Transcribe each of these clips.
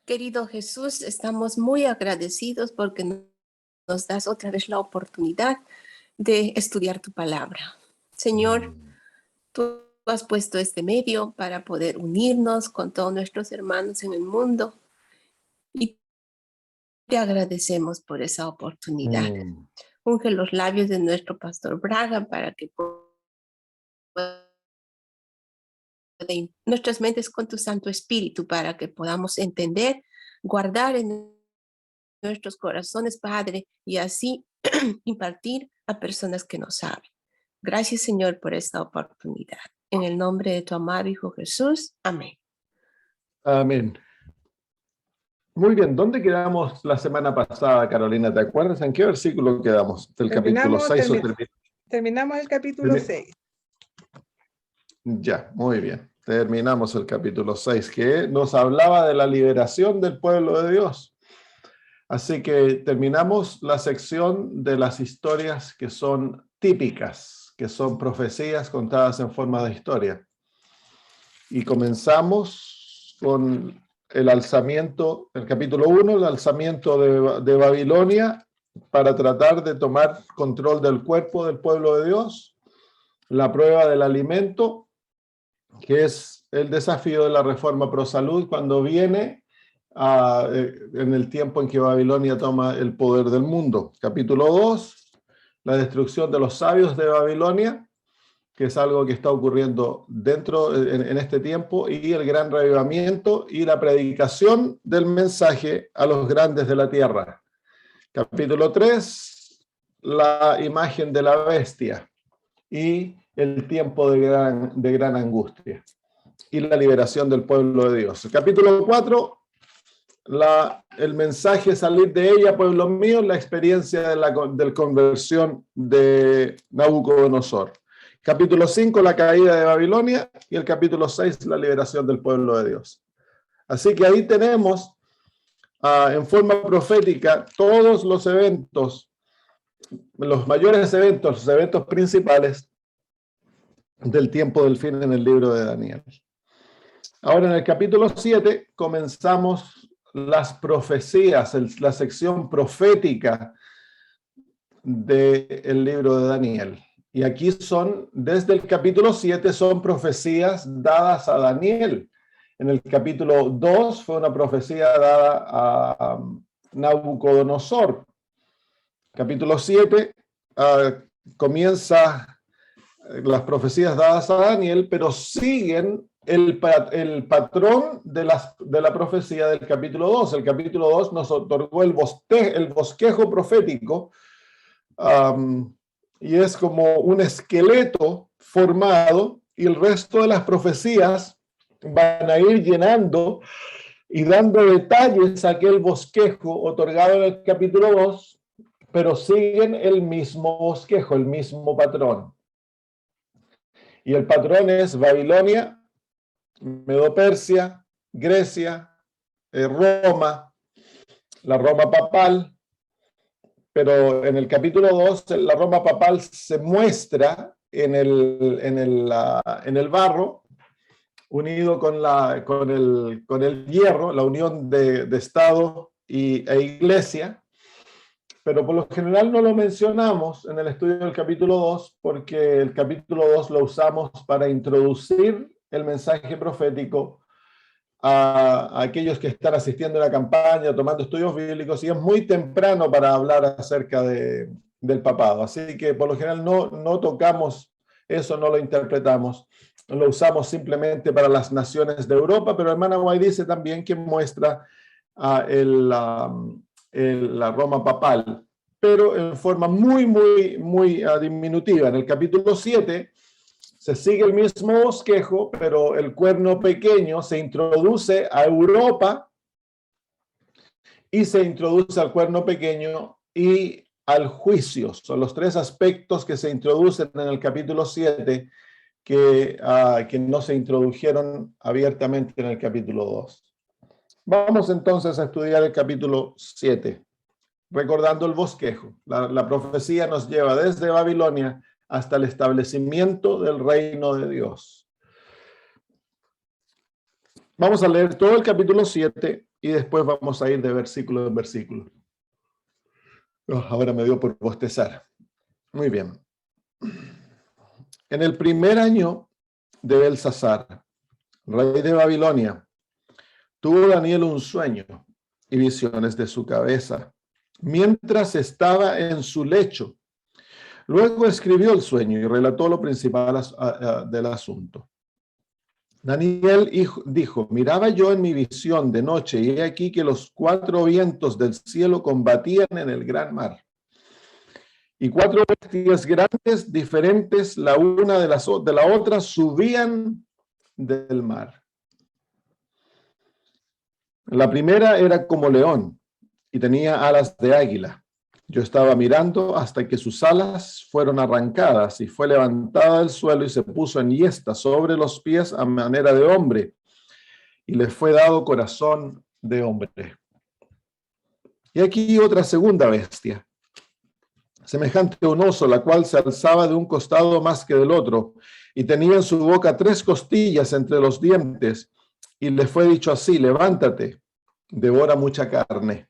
Querido Jesús, estamos muy agradecidos porque nos das otra vez la oportunidad de estudiar tu palabra. Señor, tú has puesto este medio para poder unirnos con todos nuestros hermanos en el mundo y te agradecemos por esa oportunidad. Unge los labios de nuestro pastor Braga para que pueda nuestras mentes con tu Santo Espíritu para que podamos entender, guardar en nuestros corazones, Padre, y así impartir a personas que no saben. Gracias, Señor, por esta oportunidad. En el nombre de tu amado Hijo Jesús. Amén. Amén. Muy bien, ¿dónde quedamos la semana pasada, Carolina? ¿Te acuerdas en qué versículo quedamos? ¿Del capítulo 6 o terminamos el capítulo 6. Ya, muy bien. Terminamos el capítulo 6, que nos hablaba de la liberación del pueblo de Dios. Así que terminamos la sección de las historias que son típicas, que son profecías contadas en forma de historia. Y comenzamos con el alzamiento, el capítulo 1, el alzamiento de Babilonia para tratar de tomar control del cuerpo del pueblo de Dios, la prueba del alimento, que es el desafío de la reforma pro salud cuando viene en el tiempo en que Babilonia toma el poder del mundo. Capítulo 2, la destrucción de los sabios de Babilonia, que es algo que está ocurriendo en este tiempo, y el gran revivamiento y la predicación del mensaje a los grandes de la tierra. Capítulo 3, la imagen de la bestia y el tiempo de gran angustia y la liberación del pueblo de Dios. El capítulo 4, el mensaje salir de ella, pueblo mío, la experiencia de la conversión de Nabucodonosor. Capítulo 5, la caída de Babilonia, y el capítulo 6, la liberación del pueblo de Dios. Así que ahí tenemos en forma profética todos los eventos, los mayores eventos, los eventos principales del tiempo del fin en el libro de Daniel. Ahora en el capítulo 7 comenzamos las profecías, la sección profética del libro de Daniel. Y aquí desde el capítulo 7 son profecías dadas a Daniel. En el capítulo 2 fue una profecía dada a Nabucodonosor. Capítulo 7 comienza las profecías dadas a Daniel, pero siguen el patrón de la profecía del capítulo 2. El capítulo 2 nos otorgó el bosquejo profético, y es como un esqueleto formado, y el resto de las profecías van a ir llenando y dando detalles a aquel bosquejo otorgado en el capítulo 2, pero siguen el mismo bosquejo, el mismo patrón. Y el patrón es Babilonia, Medo-Persia, Grecia, Roma, la Roma papal, pero en el capítulo 2 la Roma papal se muestra en el barro, unido con el hierro, la unión de Estado e Iglesia, pero por lo general no lo mencionamos en el estudio del capítulo 2 porque el capítulo 2 lo usamos para introducir el mensaje profético a aquellos que están asistiendo a la campaña, tomando estudios bíblicos, y es muy temprano para hablar acerca del papado. Así que por lo general no tocamos eso, no lo interpretamos, lo usamos simplemente para las naciones de Europa, pero la hermana White dice también que muestra la Roma papal, pero en forma muy diminutiva. En el capítulo 7 se sigue el mismo bosquejo, pero el cuerno pequeño se introduce a Europa y se introduce al cuerno pequeño y al juicio. Son los tres aspectos que se introducen en el capítulo 7 que no se introdujeron abiertamente en el capítulo 2. Vamos entonces a estudiar el capítulo 7, recordando el bosquejo. La profecía nos lleva desde Babilonia hasta el establecimiento del reino de Dios. Vamos a leer todo el capítulo 7 y después vamos a ir de versículo en versículo. Ahora me dio por bostezar. Muy bien. En el primer año de Belsasar, rey de Babilonia, tuvo Daniel un sueño y visiones de su cabeza, mientras estaba en su lecho. Luego escribió el sueño y relató lo principal del asunto. Daniel dijo, miraba yo en mi visión de noche y he aquí que los 4 vientos del cielo combatían en el gran mar. Y 4 bestias grandes, diferentes la una de la otra, subían del mar. La primera era como león y tenía alas de águila. Yo estaba mirando hasta que sus alas fueron arrancadas y fue levantada del suelo y se puso enhiesta sobre los pies a manera de hombre y le fue dado corazón de hombre. Y aquí otra segunda bestia, semejante a un oso, la cual se alzaba de un costado más que del otro y tenía en su boca 3 costillas entre los dientes y le fue dicho así, levántate, devora mucha carne.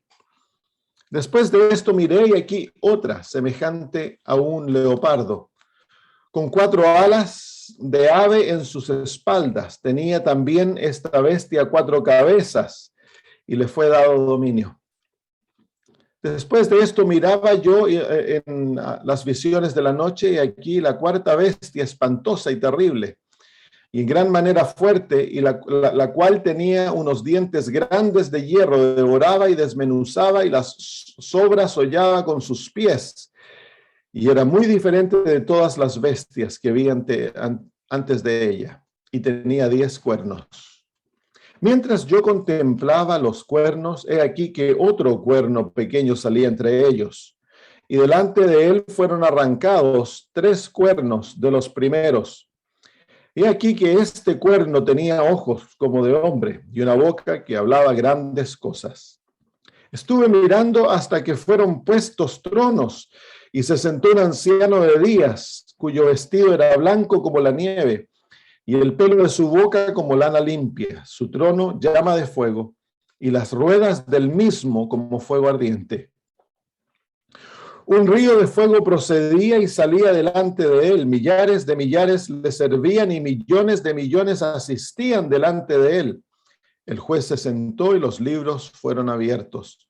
Después de esto miré y aquí otra, semejante a un leopardo, con 4 alas de ave en sus espaldas. Tenía también esta bestia 4 cabezas y le fue dado dominio. Después de esto miraba yo en las visiones de la noche y aquí la 4ª bestia espantosa y terrible y en gran manera fuerte, y la cual tenía unos dientes grandes de hierro, devoraba y desmenuzaba, y las sobras hollaba con sus pies, y era muy diferente de todas las bestias que vi antes de ella, y tenía 10 cuernos. Mientras yo contemplaba los cuernos, he aquí que otro cuerno pequeño salía entre ellos, y delante de él fueron arrancados 3 cuernos de los primeros. He aquí que este cuerno tenía ojos como de hombre y una boca que hablaba grandes cosas. Estuve mirando hasta que fueron puestos tronos y se sentó un anciano de días, cuyo vestido era blanco como la nieve y el pelo de su boca como lana limpia. Su trono llama de fuego y las ruedas del mismo como fuego ardiente. Un río de fuego procedía y salía delante de él. Millares de millares le servían y millones de millones asistían delante de él. El juez se sentó y los libros fueron abiertos.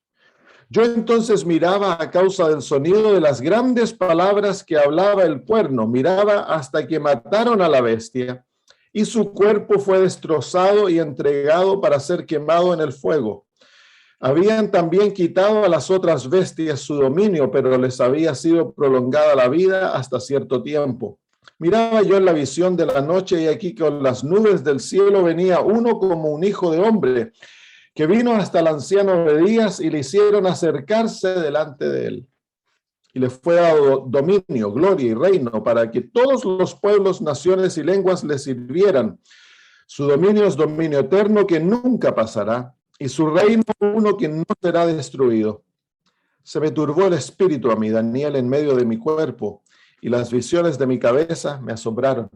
Yo entonces miraba a causa del sonido de las grandes palabras que hablaba el cuerno. Miraba hasta que mataron a la bestia y su cuerpo fue destrozado y entregado para ser quemado en el fuego. Habían también quitado a las otras bestias su dominio, pero les había sido prolongada la vida hasta cierto tiempo. Miraba yo en la visión de la noche y aquí con las nubes del cielo venía uno como un hijo de hombre, que vino hasta el anciano de días y le hicieron acercarse delante de él. Y le fue dado dominio, gloria y reino para que todos los pueblos, naciones y lenguas le sirvieran. Su dominio es dominio eterno que nunca pasará. Y su reino uno que no será destruido. Se me turbó el espíritu a mí, Daniel, en medio de mi cuerpo, y las visiones de mi cabeza me asombraron.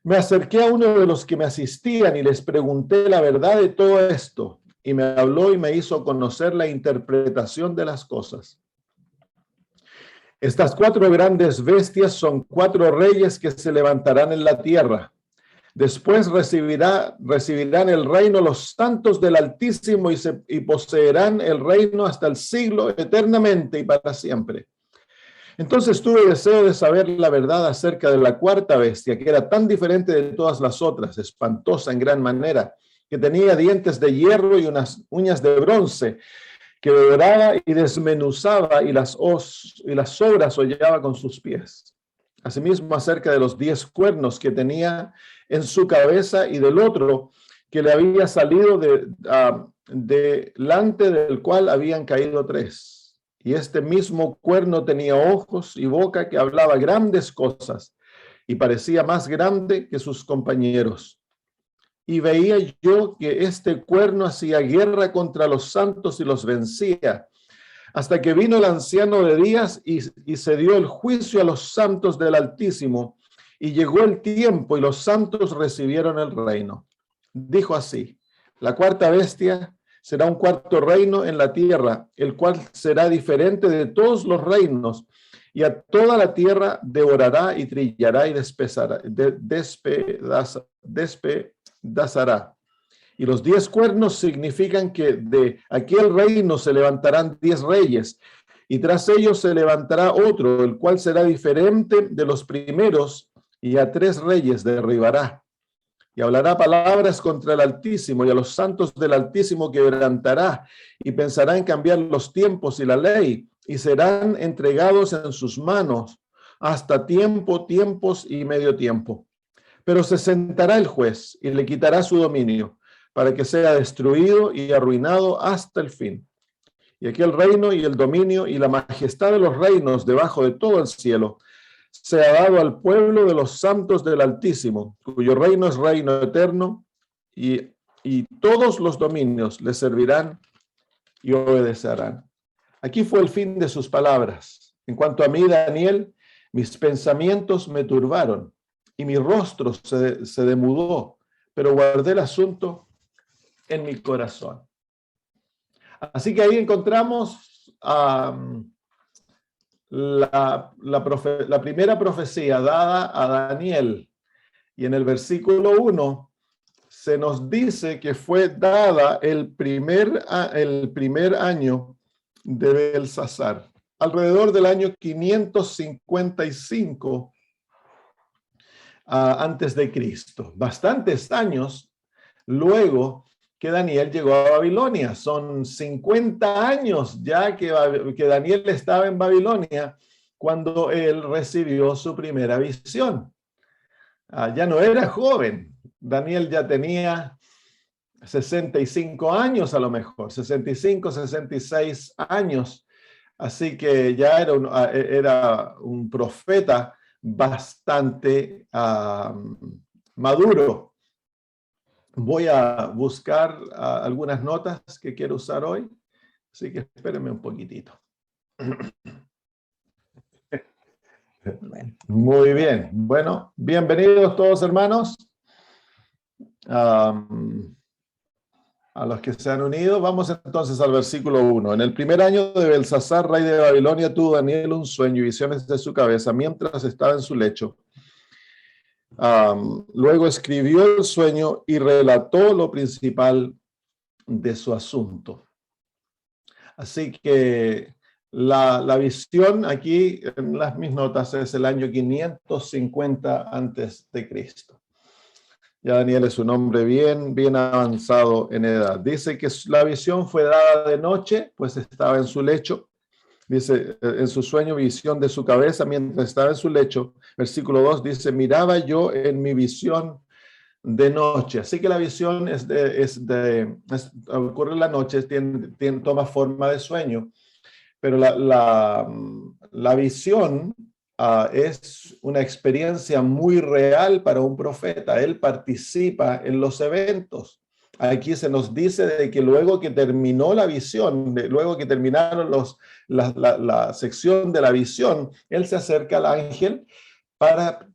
Me acerqué a uno de los que me asistían y les pregunté la verdad de todo esto, y me habló y me hizo conocer la interpretación de las cosas. Estas 4 grandes bestias son 4 reyes que se levantarán en la tierra. Después recibirán el reino los santos del Altísimo y poseerán el reino hasta el siglo eternamente y para siempre. Entonces tuve deseo de saber la verdad acerca de la 4ª bestia, que era tan diferente de todas las otras, espantosa en gran manera, que tenía dientes de hierro y unas uñas de bronce, que devoraba y desmenuzaba y las sobras hollaba con sus pies. Asimismo, acerca de los 10 cuernos que tenía en su cabeza y del otro que le había salido delante del cual habían caído 3. Y este mismo cuerno tenía ojos y boca que hablaba grandes cosas y parecía más grande que sus compañeros. Y veía yo que este cuerno hacía guerra contra los santos y los vencía, hasta que vino el anciano de días y se dio el juicio a los santos del Altísimo, y llegó el tiempo y los santos recibieron el reino. Dijo así: la 4ª bestia será un cuarto reino en la tierra, el cual será diferente de todos los reinos, y a toda la tierra devorará y trillará y despedazará. Y los 10 cuernos significan que de aquel reino se levantarán 10 reyes, y tras ellos se levantará otro, el cual será diferente de los primeros, y a 3 reyes derribará. Y hablará palabras contra el Altísimo, y a los santos del Altísimo quebrantará, y pensará en cambiar los tiempos y la ley, y serán entregados en sus manos hasta tiempos y medio tiempo. Pero se sentará el juez y le quitará su dominio, para que sea destruido y arruinado hasta el fin. Y aquel reino y el dominio y la majestad de los reinos debajo de todo el cielo sea dado al pueblo de los santos del Altísimo, cuyo reino es reino eterno, y todos los dominios le servirán y obedecerán. Aquí fue el fin de sus palabras. En cuanto a mí, Daniel, mis pensamientos me turbaron y mi rostro se demudó, pero guardé el asunto en mi corazón. Así que ahí encontramos la primera profecía dada a Daniel. Y en el versículo 1 se nos dice que fue dada el primer año de Belsasar, alrededor del año 555 antes de Cristo. Bastantes años luego que Daniel llegó a Babilonia. Son 50 años ya que Daniel estaba en Babilonia cuando él recibió su primera visión. Ya no era joven. Daniel ya tenía 65 años a lo mejor, 65, 66 años. Así que ya era un profeta bastante maduro. Voy a buscar algunas notas que quiero usar hoy, así que espérenme un poquitito. Muy bien. Bueno, bienvenidos todos, hermanos. A los que se han unido, vamos entonces al versículo 1. En el primer año de Belsasar, rey de Babilonia, tuvo Daniel un sueño y visiones de su cabeza mientras estaba en su lecho. Luego escribió el sueño y relató lo principal de su asunto. Así que la visión aquí en mis notas es el año 550 antes de Cristo. Ya Daniel es un hombre bien avanzado en edad. Dice que la visión fue dada de noche, pues estaba en su lecho. Dice, en su sueño, visión de su cabeza mientras estaba en su lecho. Versículo 2 dice, miraba yo en mi visión de noche. Así que la visión ocurre en la noche, toma forma de sueño. Pero la visión es una experiencia muy real para un profeta. Él participa en los eventos. Aquí se nos dice de que luego que terminó la visión, luego que terminaron la sección de la visión, él se acerca al ángel para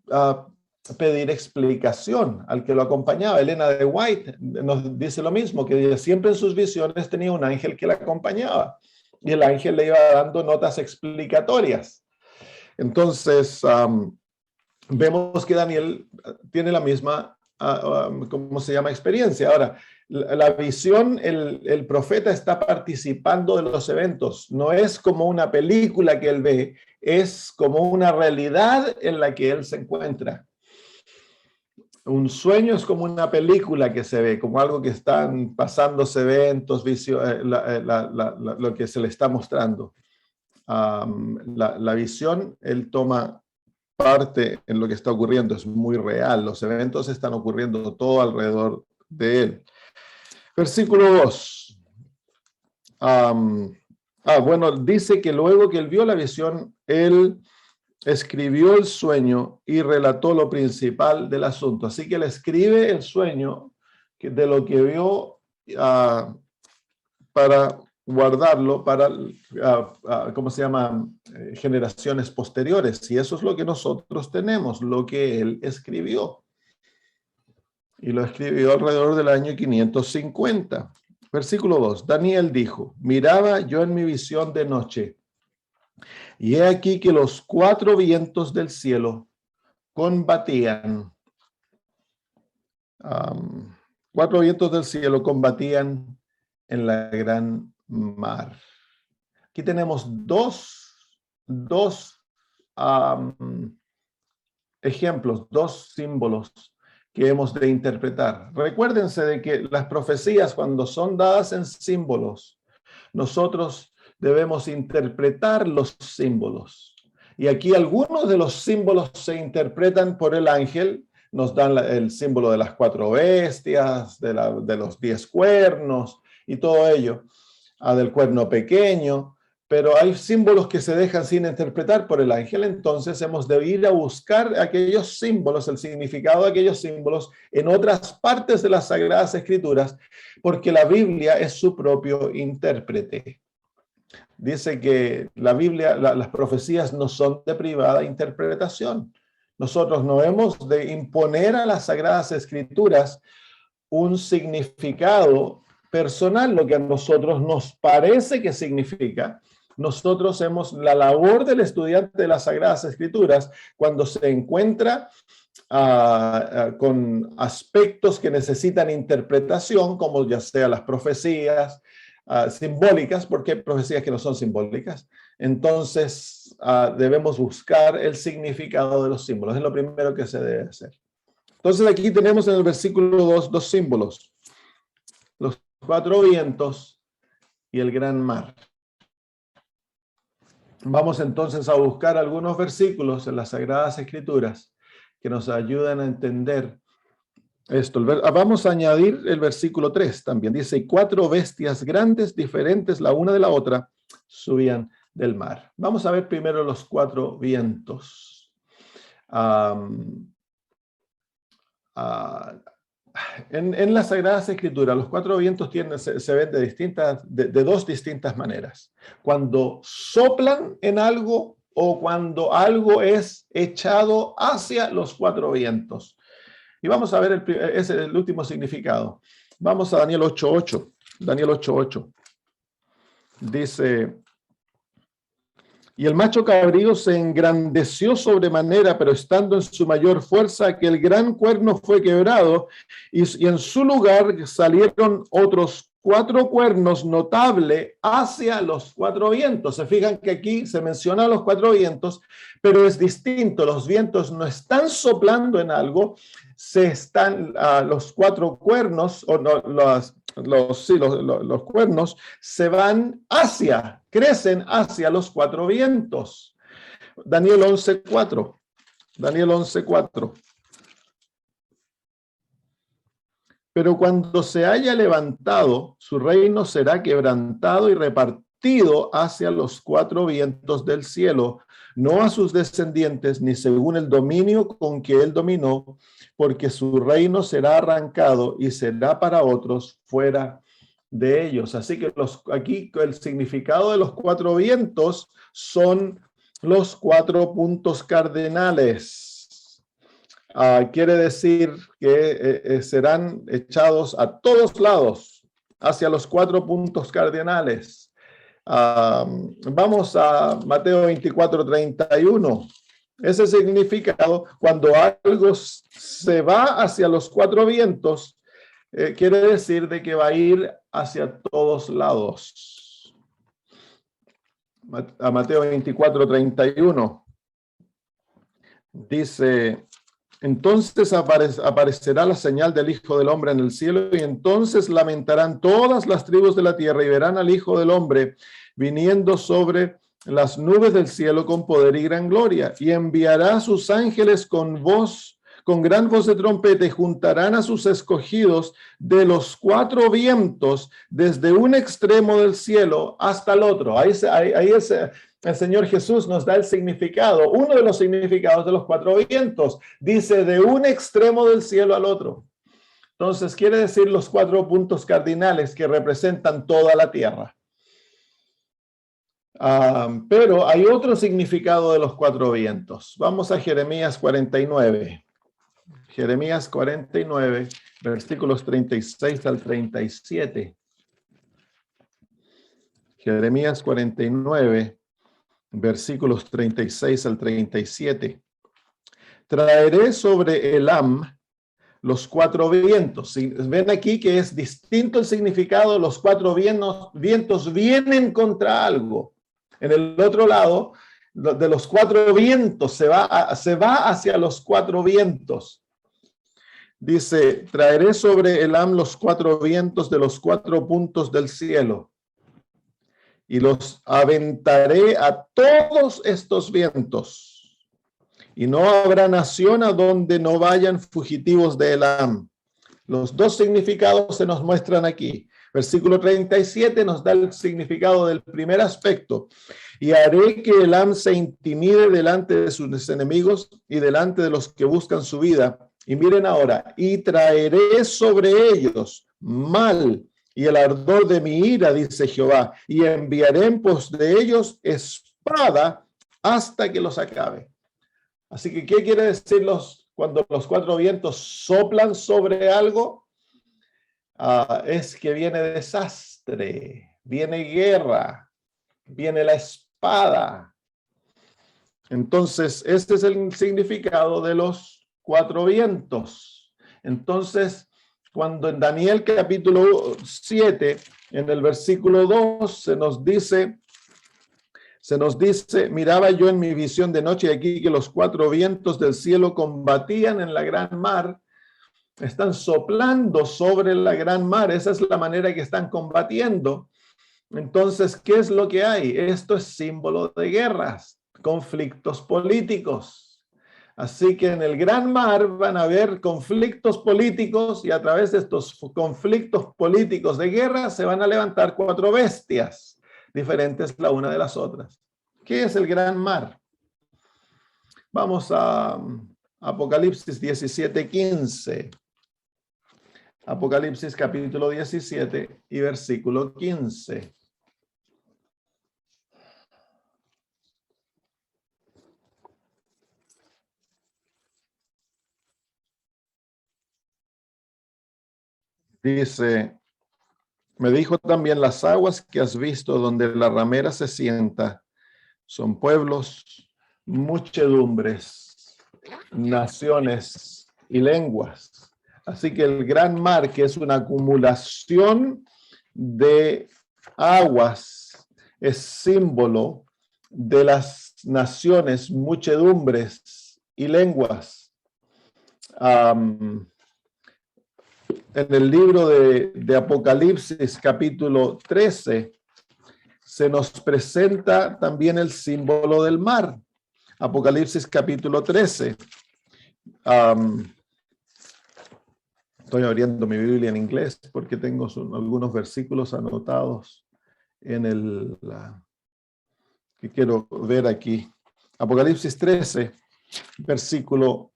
pedir explicación al que lo acompañaba. Elena de White nos dice lo mismo, que siempre en sus visiones tenía un ángel que la acompañaba y el ángel le iba dando notas explicatorias. Entonces, vemos que Daniel tiene la misma, ¿cómo se llama?, experiencia. Ahora, la visión, el profeta está participando de los eventos. No es como una película que él ve, es como una realidad en la que él se encuentra. Un sueño es como una película que se ve, como algo que están pasándose eventos, lo que se le está mostrando. La visión, él toma parte en lo que está ocurriendo, es muy real. Los eventos están ocurriendo todo alrededor de él. Versículo 2. Bueno, dice que luego que él vio la visión, él escribió el sueño y relató lo principal del asunto. Así que él escribe el sueño de lo que vio para guardarlo para, ¿cómo se llama?, generaciones posteriores. Y eso es lo que nosotros tenemos, lo que él escribió. Y lo escribió alrededor del año 550. Versículo 2. Daniel dijo, miraba yo en mi visión de noche, y he aquí que los 4 vientos del cielo combatían. 4 vientos del cielo combatían en la gran mar. Aquí tenemos dos ejemplos, 2 símbolos que hemos de interpretar. Recuérdense de que las profecías, cuando son dadas en símbolos, nosotros debemos interpretar los símbolos. Y aquí algunos de los símbolos se interpretan por el ángel. Nos dan el símbolo de las 4 bestias, de los 10 cuernos y todo ello, del cuerno pequeño. Pero hay símbolos que se dejan sin interpretar por el ángel, entonces hemos de ir a buscar aquellos símbolos, el significado de aquellos símbolos en otras partes de las Sagradas Escrituras, porque la Biblia es su propio intérprete. Dice que la Biblia, las profecías no son de privada interpretación. Nosotros no hemos de imponer a las Sagradas Escrituras un significado personal, lo que a nosotros nos parece que significa. Nosotros hemos la labor del estudiante de las Sagradas Escrituras cuando se encuentra con aspectos que necesitan interpretación, como ya sea las profecías simbólicas, porque hay profecías que no son simbólicas. Entonces debemos buscar el significado de los símbolos. Es lo primero que se debe hacer. Entonces aquí tenemos en el versículo 2 símbolos: los 4 vientos y el gran mar. Vamos entonces a buscar algunos versículos en las Sagradas Escrituras que nos ayudan a entender esto. Vamos a añadir el versículo 3 también. Dice, y 4 bestias grandes, diferentes la una de la otra, subían del mar. Vamos a ver primero los 4 vientos. En las Sagradas Escrituras, los 4 vientos se ven de 2 distintas maneras. Cuando soplan en algo o cuando algo es echado hacia los 4 vientos. Y vamos a ver el último significado. Vamos a Daniel 8:8. Daniel 8:8. Dice, y el macho cabrío se engrandeció sobremanera, pero estando en su mayor fuerza, que el gran cuerno fue quebrado, y en su lugar salieron otros 4 cuernos notables hacia los 4 vientos. Se fijan que aquí se menciona los 4 vientos, pero es distinto. Los vientos no están soplando en algo, los 4 cuernos, o no, los cuernos se van crecen hacia los 4 vientos. Daniel 11:4. Daniel 11:4. Pero cuando se haya levantado, su reino será quebrantado y repartido hacia los 4 vientos del cielo, no a sus descendientes, ni según el dominio con que él dominó, porque su reino será arrancado y será para otros fuera de ellos. Así que aquí el significado de los 4 vientos son los 4 puntos cardinales. Quiere decir que serán echados a todos lados, hacia los 4 puntos cardinales. Vamos a Mateo 24:31. Ese significado, cuando algo se va hacia los 4 vientos, quiere decir de que va a ir hacia todos lados. A Mateo 24:31 dice, entonces aparecerá la señal del Hijo del Hombre en el cielo, y entonces lamentarán todas las tribus de la tierra y verán al Hijo del Hombre viniendo sobre las nubes del cielo con poder y gran gloria, y enviará a sus ángeles con gran voz de trompeta, y juntarán a sus escogidos de los 4 vientos desde un extremo del cielo hasta el otro. Ahí el Señor Jesús nos da el significado, uno de los significados de los 4 vientos. Dice de un extremo del cielo al otro. Entonces quiere decir los 4 puntos cardinales que representan toda la tierra. Pero hay otro significado de los 4 vientos. Vamos a Jeremías 49. Jeremías 49, versículos 36 al 37. Jeremías 49, versículos 36 al 37. Traeré sobre Elam los cuatro vientos. Ven aquí que es distinto el significado. Los cuatro vientos vienen contra algo. En el otro lado, de los cuatro vientos, se va hacia los cuatro vientos. Dice, traeré sobre Elam los cuatro vientos de los cuatro puntos del cielo y los aventaré a todos estos vientos. Y no habrá nación a donde no vayan fugitivos de Elam. Los dos significados se nos muestran aquí. Versículo 37 nos da el significado del primer aspecto. Y haré que Elam se intimide delante de sus enemigos y delante de los que buscan su vida. Y miren ahora, y traeré sobre ellos mal y el ardor de mi ira, dice Jehová, y enviaré en pos de ellos espada hasta que los acabe. Así que, ¿qué quiere decir cuando los cuatro vientos soplan sobre algo? Es que viene desastre, viene guerra, viene la espada. Entonces, este es el significado de los cuatro vientos. Entonces, cuando en Daniel capítulo 7, en el versículo 2, se nos dice, miraba yo en mi visión de noche aquí que los cuatro vientos del cielo combatían en la gran mar, están soplando sobre la gran mar, esa es la manera que están combatiendo. Entonces, ¿qué es lo que hay? Esto es símbolo de guerras, conflictos políticos. Así que en el gran mar van a haber conflictos políticos y a través de estos conflictos políticos de guerra se van a levantar cuatro bestias diferentes la una de las otras. ¿Qué es el gran mar? Vamos a Apocalipsis 17:15. Apocalipsis capítulo 17 y versículo 15. Dice, me dijo también las aguas que has visto donde la ramera se sienta, son pueblos, muchedumbres, naciones y lenguas. Así que el gran mar, que es una acumulación de aguas, es símbolo de las naciones, muchedumbres y lenguas. En el libro de Apocalipsis, capítulo 13, se nos presenta también el símbolo del mar. Apocalipsis, capítulo 13. Estoy abriendo mi Biblia en inglés porque tengo algunos versículos anotados en que quiero ver aquí. Apocalipsis 13, versículo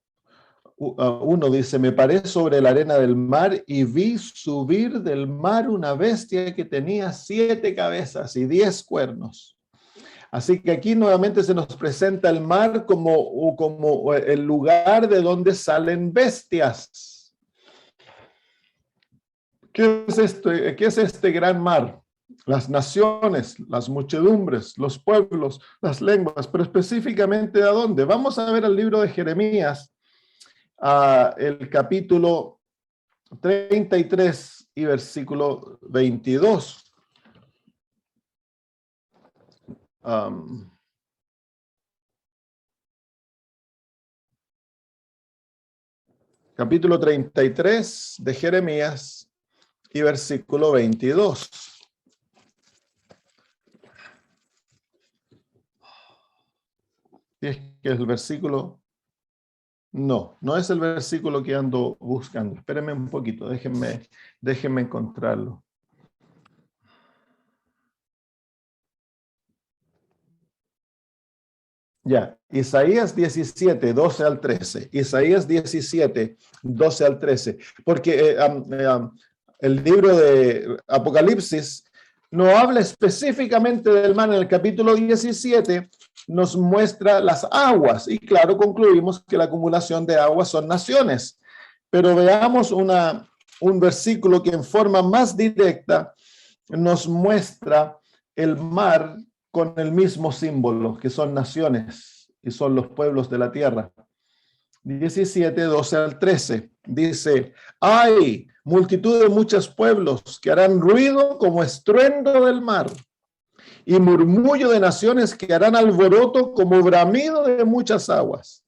1 dice, me paré sobre la arena del mar y vi subir del mar una bestia que tenía 7 cabezas y 10 cuernos. Así que aquí nuevamente se nos presenta el mar como el lugar de donde salen bestias. ¿Qué es este gran mar? Las naciones, las muchedumbres, los pueblos, las lenguas, pero específicamente ¿a dónde? Vamos a ver el libro de Jeremías, el capítulo 33 y versículo 22. Capítulo 33 de Jeremías y versículo 22. Y es que el versículo... No es el versículo que ando buscando. Espérenme un poquito, déjenme encontrarlo. Ya, Isaías 17, 12 al 13. Isaías 17, 12 al 13. Porque el libro de Apocalipsis no habla específicamente del mar. En el capítulo 17 nos muestra las aguas. Y claro, concluimos que la acumulación de aguas son naciones. Pero veamos un versículo que en forma más directa nos muestra el mar con el mismo símbolo, que son naciones y son los pueblos de la tierra. 17, 12 al 13, dice: hay multitud de muchos pueblos que harán ruido como estruendo del mar, y murmullo de naciones que harán alboroto como bramido de muchas aguas.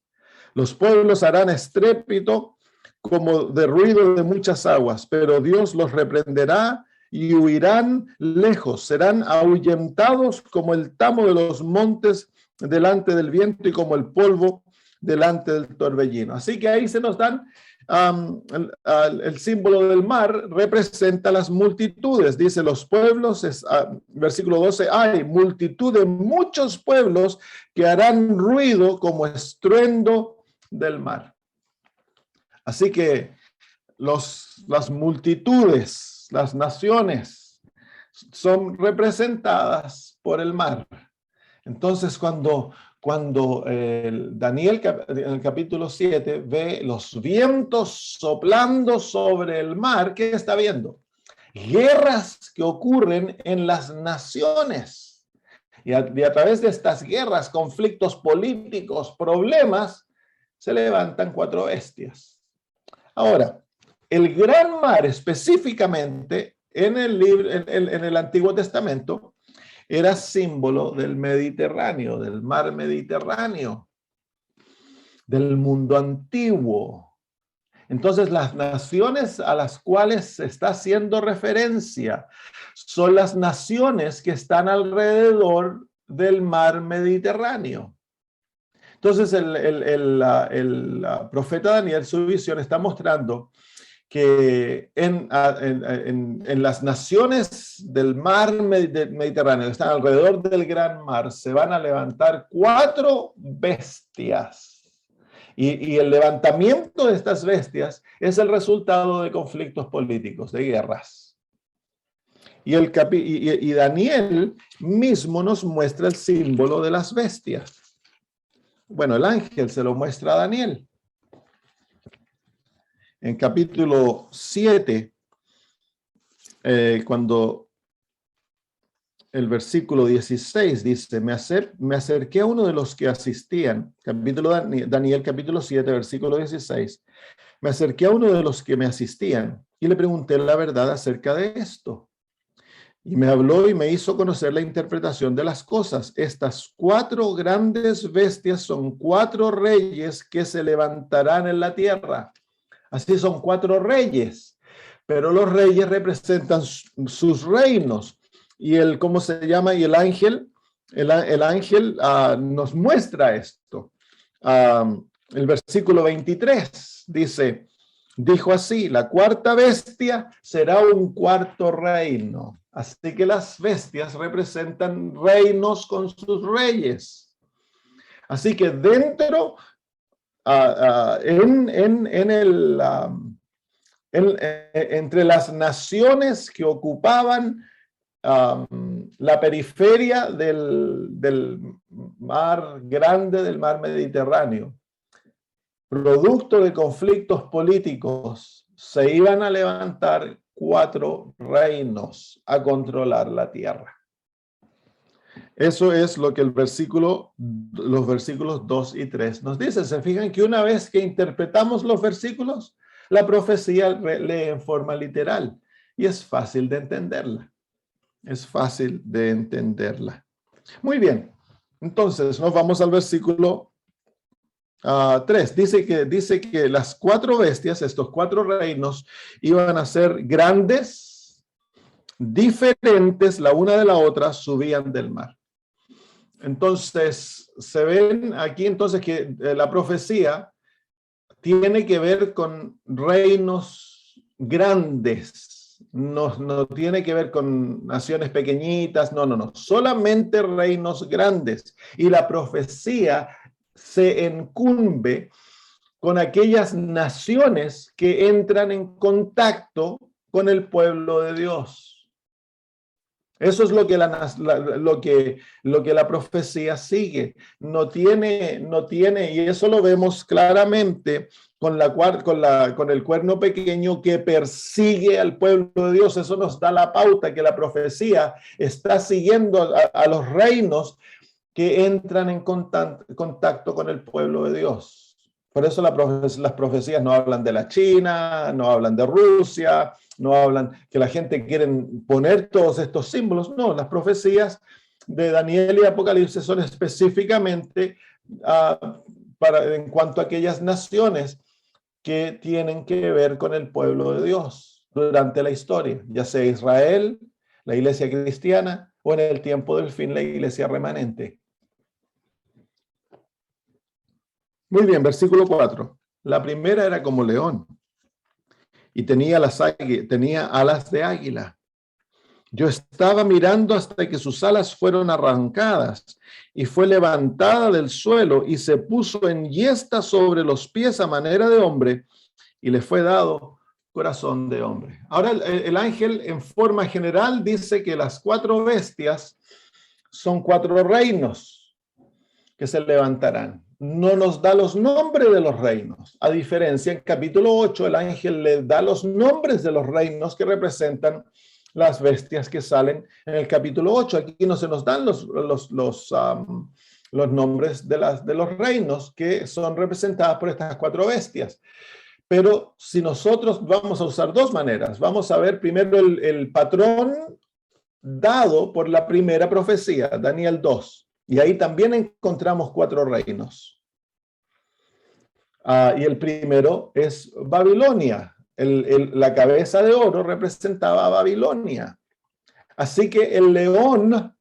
Los pueblos harán estrépito como de ruido de muchas aguas, pero Dios los reprenderá y huirán lejos, serán ahuyentados como el tamo de los montes delante del viento y como el polvo delante del torbellino. Así que ahí se nos dan el símbolo del mar, representa las multitudes. Dice los pueblos, versículo 12, hay multitud de muchos pueblos que harán ruido como estruendo del mar. Así que las multitudes, las naciones, son representadas por el mar. Entonces, cuando Daniel en el capítulo 7 ve los vientos soplando sobre el mar, ¿qué está viendo? Guerras que ocurren en las naciones. Y a través de estas guerras, conflictos políticos, problemas, se levantan 4 bestias. Ahora, el gran mar específicamente en el Antiguo Testamento era símbolo del Mediterráneo, del mar Mediterráneo, del mundo antiguo. Entonces, las naciones a las cuales se está haciendo referencia son las naciones que están alrededor del mar Mediterráneo. Entonces, el profeta Daniel, su visión está mostrando que en las naciones del mar Mediterráneo, que están alrededor del gran mar, se van a levantar 4 bestias. Y el levantamiento de estas bestias es el resultado de conflictos políticos, de guerras. Y Daniel mismo nos muestra el símbolo de las bestias. Bueno, el ángel se lo muestra a Daniel. En capítulo 7, cuando el versículo 16 dice: me acerqué a uno de los que asistían, Daniel capítulo 7, versículo 16, me acerqué a uno de los que me asistían y le pregunté la verdad acerca de esto. Y me habló y me hizo conocer la interpretación de las cosas. Estas 4 grandes bestias son 4 reyes que se levantarán en la tierra. Así son 4 reyes, pero los reyes representan sus reinos. Y ¿cómo se llama? Y el ángel nos muestra esto. El versículo 23 dice: dijo así, la 4ª bestia será un 4º reino. Así que las bestias representan reinos con sus reyes. Así que dentro, entre las naciones que ocupaban la periferia del mar grande, del mar Mediterráneo, producto de conflictos políticos, se iban a levantar 4 reinos a controlar la tierra. Eso es lo que los versículos 2 y 3 nos dicen. Se fijan que una vez que interpretamos los versículos, la profecía lee en forma literal y es fácil de entenderla. Es fácil de entenderla. Muy bien. Entonces, nos vamos al versículo 3. Dice que las 4 bestias, estos 4 reinos, iban a ser grandes, diferentes la una de la otra, subían del mar. Entonces, se ven aquí entonces que la profecía tiene que ver con reinos grandes. No tiene que ver con naciones pequeñitas, no, solamente reinos grandes. Y la profecía se encumbe con aquellas naciones que entran en contacto con el pueblo de Dios. Eso es lo que la profecía sigue. No tiene, y eso lo vemos claramente con el cuerno pequeño que persigue al pueblo de Dios. Eso nos da la pauta que la profecía está siguiendo a los reinos que entran en contacto con el pueblo de Dios. Por eso las profecías no hablan de la China, no hablan de Rusia, no hablan que la gente quiere poner todos estos símbolos. No, las profecías de Daniel y Apocalipsis son específicamente en cuanto a aquellas naciones que tienen que ver con el pueblo de Dios durante la historia, ya sea Israel, la iglesia cristiana, o en el tiempo del fin la iglesia remanente. Muy bien, versículo 4. La primera era como león y tenía alas de águila. Yo estaba mirando hasta que sus alas fueron arrancadas y fue levantada del suelo y se puso en yesta sobre los pies a manera de hombre y le fue dado corazón de hombre. Ahora el ángel en forma general dice que las 4 bestias son 4 reinos que se levantarán. No nos da los nombres de los reinos. A diferencia, en capítulo 8, el ángel le da los nombres de los reinos que representan las bestias que salen en el capítulo 8. Aquí no se nos dan los nombres de los reinos que son representadas por estas 4 bestias. Pero si nosotros vamos a usar 2 maneras, vamos a ver primero el patrón dado por la primera profecía, Daniel 2. Y ahí también encontramos 4 reinos. Y el primero es Babilonia. La cabeza de oro representaba a Babilonia. Así que el león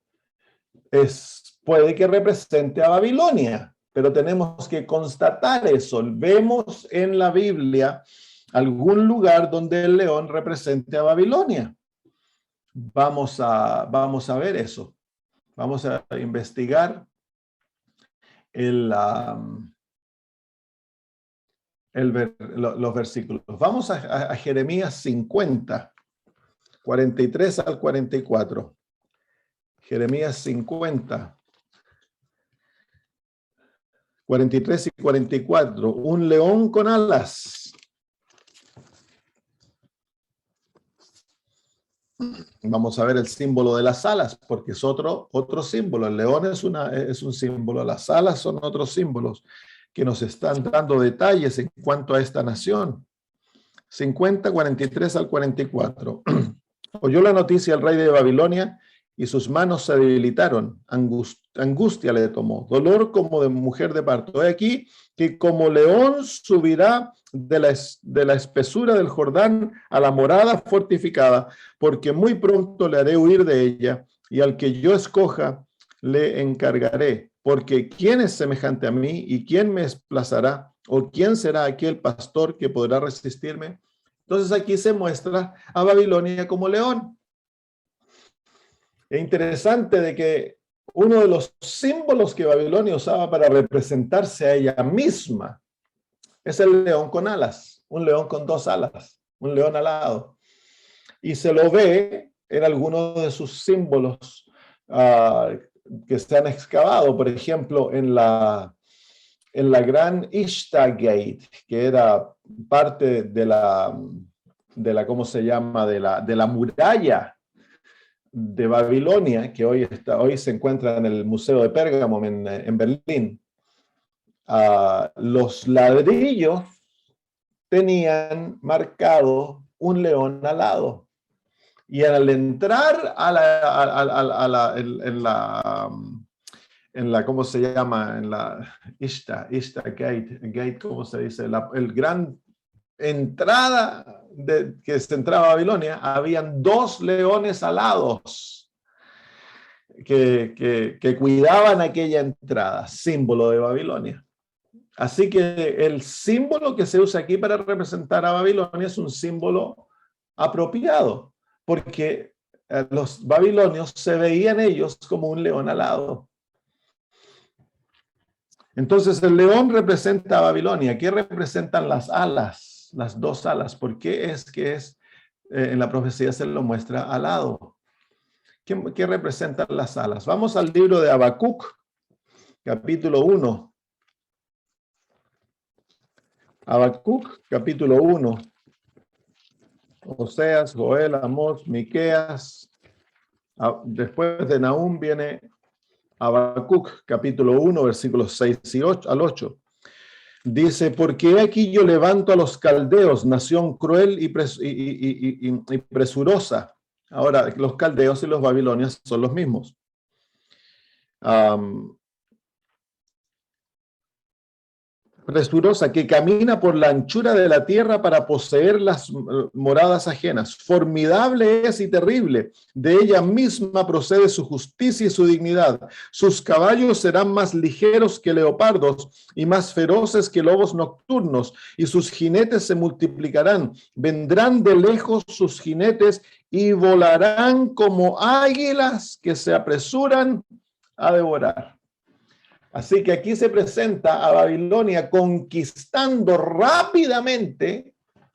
puede que represente a Babilonia, pero tenemos que constatar eso. Vemos en la Biblia algún lugar donde el león represente a Babilonia. Vamos a ver eso. Vamos a investigar los versículos. Vamos a Jeremías 50, 43 al 44. Jeremías 50, 43 y 44. Un león con alas. Vamos a ver el símbolo de las alas, porque es otro símbolo. El león es un símbolo, las alas son otros símbolos que nos están dando detalles en cuanto a esta nación. 50, 43 al 44. Oyó la noticia el rey de Babilonia y sus manos se debilitaron. Angustia le tomó, dolor como de mujer de parto. He aquí que como león subirá de la espesura del Jordán a la morada fortificada, porque muy pronto le haré huir de ella, y al que yo escoja le encargaré. Porque ¿quién es semejante a mí y quién me desplazará? ¿O quién será aquel pastor que podrá resistirme? Entonces aquí se muestra a Babilonia como león. Es interesante de que uno de los símbolos que Babilonia usaba para representarse a ella misma es el león con alas, un león con 2 alas, un león alado. Y se lo ve en algunos de sus símbolos que se han excavado, por ejemplo, en la gran Ishtar Gate, que era parte de la ¿cómo se llama? De la muralla de Babilonia, que hoy se encuentra en el Museo de Pérgamo en Berlín. Los ladrillos tenían marcado un león alado. Y al entrar en la ¿cómo se llama? En la Ishtar Gate, ¿cómo se dice? El gran entrada que se entraba a Babilonia, habían 2 leones alados que cuidaban aquella entrada, símbolo de Babilonia. Así que el símbolo que se usa aquí para representar a Babilonia es un símbolo apropiado, porque los babilonios se veían ellos como un león alado. Entonces el león representa a Babilonia. ¿Qué representan las alas? Las 2 alas. ¿Por qué es que en la profecía se lo muestra alado? ¿Qué representan las alas? Vamos al libro de Habacuc, capítulo 1. Habacuc, capítulo 1. Oseas, Joel, Amós, Miqueas. Después de Nahum viene Habacuc, capítulo 1, versículos 6 al 8. Dice, porque aquí yo levanto a los caldeos, nación cruel y presurosa. Ahora, los caldeos y los babilonios son los mismos. Presurosa, que camina por la anchura de la tierra para poseer las moradas ajenas. Formidable es y terrible. De ella misma procede su justicia y su dignidad. Sus caballos serán más ligeros que leopardos y más feroces que lobos nocturnos, y sus jinetes se multiplicarán. Vendrán de lejos sus jinetes y volarán como águilas que se apresuran a devorar. Así que aquí se presenta a Babilonia conquistando rápidamente,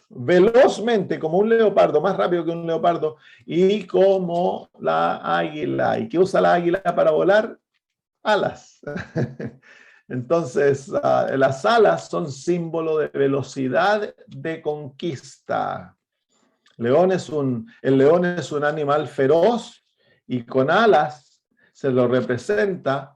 velozmente, como un leopardo, más rápido que un leopardo, y como la águila. ¿Y qué usa la águila para volar? Alas. Entonces, las alas son símbolo de velocidad de conquista. El león es un animal feroz y con alas se lo representa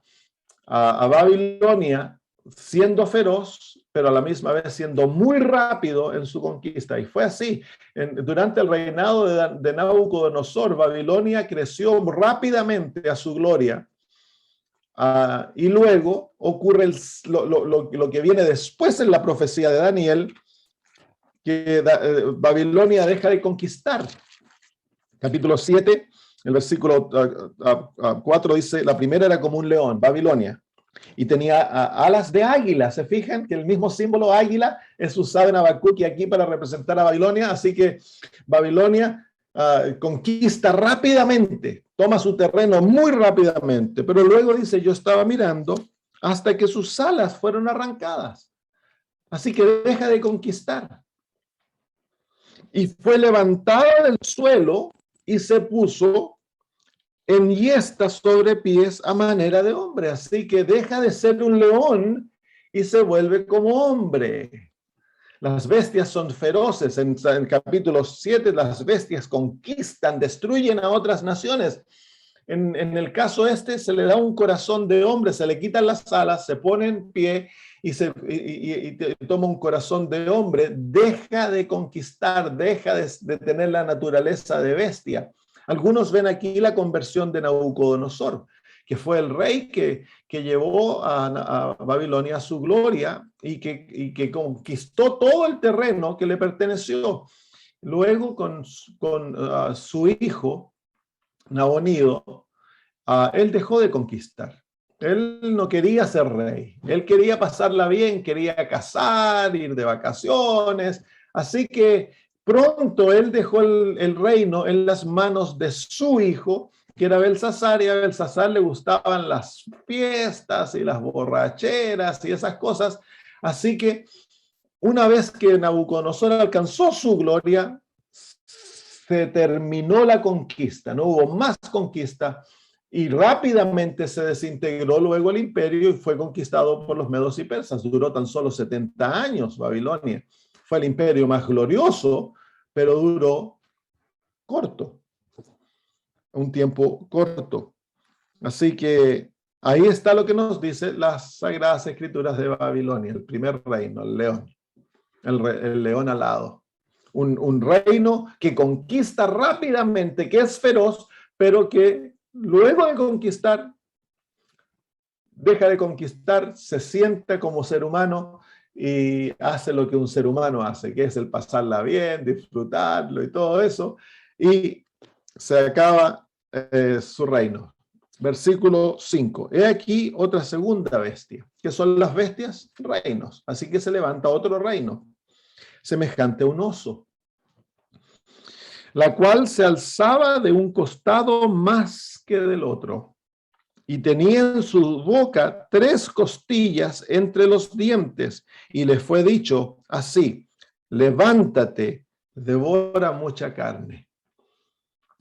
a Babilonia siendo feroz, pero a la misma vez siendo muy rápido en su conquista. Y fue así. Durante el reinado de Nabucodonosor, Babilonia creció rápidamente a su gloria. Y luego ocurre lo que viene después en la profecía de Daniel, que Babilonia deja de conquistar. Capítulo 7. El versículo 4 dice, la primera era como un león, Babilonia, y tenía alas de águila. ¿Se fijan que el mismo símbolo águila es usado en Habacuc y aquí para representar a Babilonia? Así que Babilonia conquista rápidamente, toma su terreno muy rápidamente, pero luego dice, yo estaba mirando hasta que sus alas fueron arrancadas. Así que deja de conquistar. Y fue levantada del suelo y se puso enhiesta sobre pies a manera de hombre. Así que deja de ser un león y se vuelve como hombre. Las bestias son feroces. En capítulo 7, las bestias conquistan, destruyen a otras naciones. En el caso se le da un corazón de hombre, se le quitan las alas, se pone en pie y toma un corazón de hombre. Deja de conquistar, deja de tener la naturaleza de bestia. Algunos ven aquí la conversión de Nabucodonosor, que fue el rey que llevó a Babilonia a su gloria y que conquistó todo el terreno que le perteneció. Luego con su hijo, Nabonido, él dejó de conquistar. Él no quería ser rey. Él quería pasarla bien, quería cazar, ir de vacaciones. Así que pronto él dejó el reino en las manos de su hijo, que era Belsasar, y a Belsasar le gustaban las fiestas y las borracheras y esas cosas. Así que una vez que Nabucodonosor alcanzó su gloria, se terminó la conquista, no hubo más conquista y rápidamente se desintegró luego el imperio y fue conquistado por los medos y persas. Duró tan solo 70 años Babilonia. Fue el imperio más glorioso, pero duró corto, un tiempo corto. Así que ahí está lo que nos dicen las Sagradas Escrituras de Babilonia, el primer reino, el león, el león alado. Un reino que conquista rápidamente, que es feroz, pero que luego de conquistar, deja de conquistar, se siente como ser humano y hace lo que un ser humano hace, que es el pasarla bien, disfrutarlo y todo eso, y se acaba su reino. Versículo 5. He aquí otra segunda bestia, que son las bestias reinos. Así que se levanta otro reino, semejante a un oso, la cual se alzaba de un costado más que del otro, y tenía en su boca 3 costillas entre los dientes, y le fue dicho así: levántate, devora mucha carne.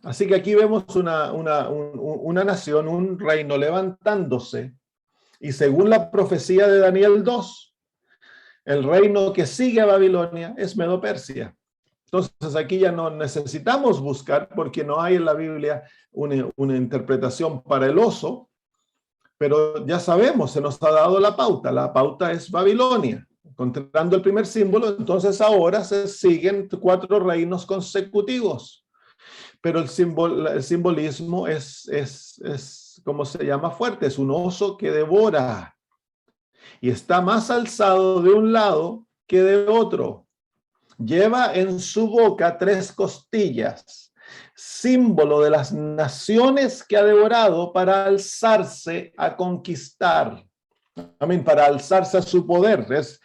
Así que aquí vemos una nación, un reino levantándose, y según la profecía de Daniel 2, el reino que sigue a Babilonia es Medo-Persia. Entonces aquí ya no necesitamos buscar, porque no hay en la Biblia una interpretación para el oso, pero ya sabemos, se nos ha dado la pauta es Babilonia. Encontrando el primer símbolo, entonces ahora se siguen 4 reinos consecutivos. Pero el simbolismo es, ¿cómo se llama? Fuerte, es un oso que devora y está más alzado de un lado que de otro. Lleva en su boca 3 costillas, símbolo de las naciones que ha devorado para alzarse a conquistar. Para alzarse a su poder, es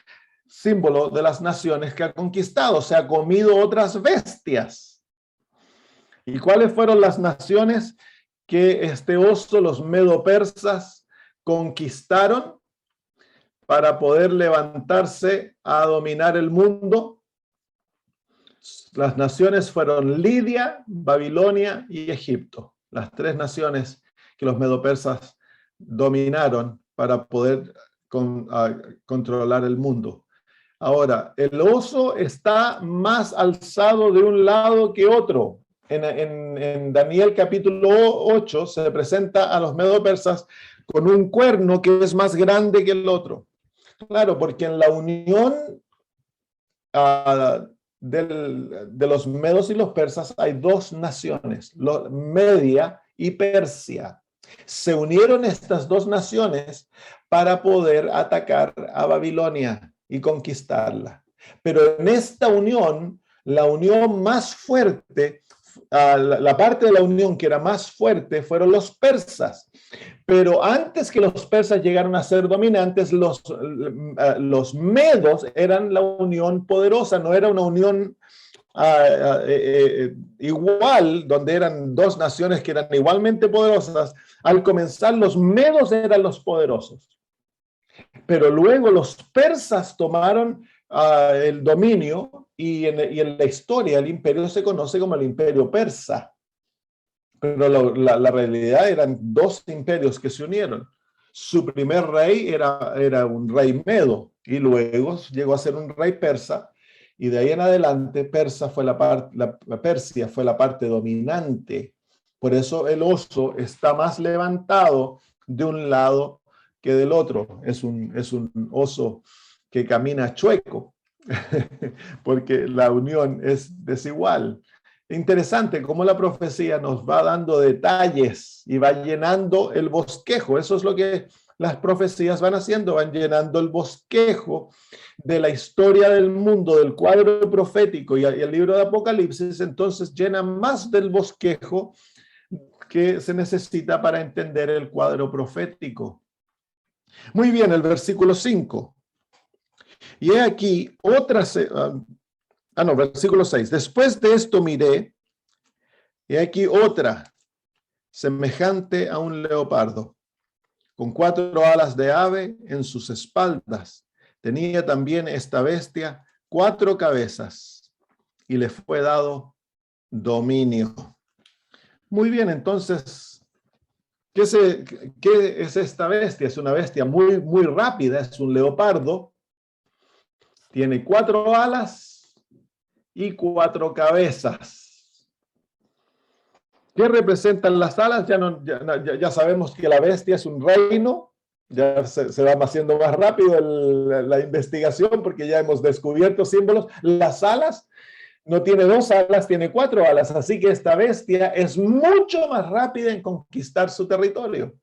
símbolo de las naciones que ha conquistado, se ha comido otras bestias. ¿Y cuáles fueron las naciones que este oso, los medo-persas, conquistaron para poder levantarse a dominar el mundo? Las naciones fueron Lidia, Babilonia y Egipto, las 3 naciones que los medo-persas dominaron para poder controlar el mundo. Ahora, el oso está más alzado de un lado que otro. En Daniel capítulo 8 se presenta a los medo-persas con un cuerno que es más grande que el otro. Claro, porque en la unión de los medos y los persas hay 2 naciones, Media y Persia. Se unieron estas 2 naciones para poder atacar a Babilonia y conquistarla. Pero en esta unión, la unión más fuerte, la parte de la unión que era más fuerte fueron los persas. Pero antes que los persas llegaron a ser dominantes, los medos eran la unión poderosa, no era una unión igual, donde eran 2 naciones que eran igualmente poderosas. Al comenzar, los medos eran los poderosos. Pero luego los persas tomaron el dominio y en la historia el imperio se conoce como el imperio persa. Pero la realidad eran 2 imperios que se unieron. Su primer rey era un rey medo y luego llegó a ser un rey persa, y de ahí en adelante Persia fue la parte dominante. Por eso el oso está más levantado de un lado que del otro. Es un oso que camina chueco porque la unión es desigual. Interesante cómo la profecía nos va dando detalles y va llenando el bosquejo. Eso es lo que las profecías van haciendo, van llenando el bosquejo de la historia del mundo, del cuadro profético, y el libro de Apocalipsis entonces llena más del bosquejo que se necesita para entender el cuadro profético. Muy bien, el versículo 5. Y he aquí otra... versículo 6. Después de esto miré, y aquí otra, semejante a un leopardo, con 4 alas de ave en sus espaldas. Tenía también esta bestia 4 cabezas, y le fue dado dominio. Muy bien, entonces, ¿qué es esta bestia? Es una bestia muy, muy rápida, es un leopardo, tiene 4 alas y 4 cabezas. ¿Qué representan las alas? Ya sabemos que la bestia es un reino, ya se va haciendo más rápido la investigación porque ya hemos descubierto símbolos. Las alas no tiene 2 alas, tiene 4 alas, así que esta bestia es mucho más rápida en conquistar su territorio.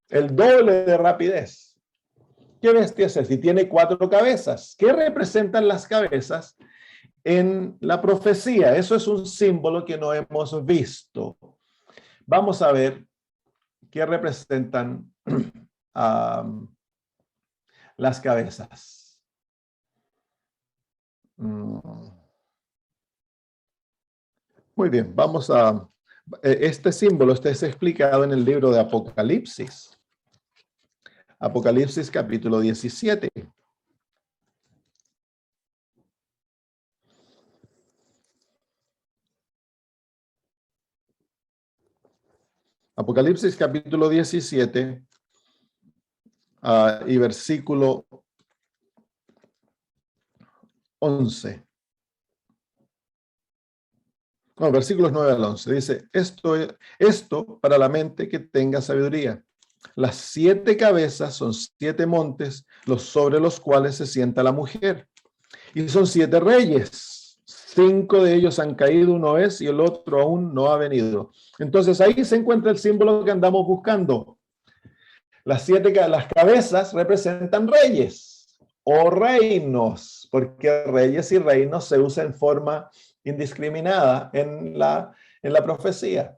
El doble de rapidez. ¿Qué bestia es esa? Y tiene 4 cabezas. ¿Qué representan las cabezas en la profecía? Eso es un símbolo que no hemos visto. Vamos a ver qué representan las cabezas. Muy bien, vamos a... Este símbolo está explicado en el libro de Apocalipsis. Apocalipsis capítulo 17. Apocalipsis capítulo 17 y versículo 11. No, versículos 9 al 11. Dice, esto para la mente que tenga sabiduría. Las 7 cabezas son 7 montes, sobre los cuales se sienta la mujer. Y son 7 reyes. 5 de ellos han caído, uno es, y el otro aún no ha venido. Entonces ahí se encuentra el símbolo que andamos buscando. Las cabezas representan reyes o reinos, porque reyes y reinos se usan en forma indiscriminada en la profecía.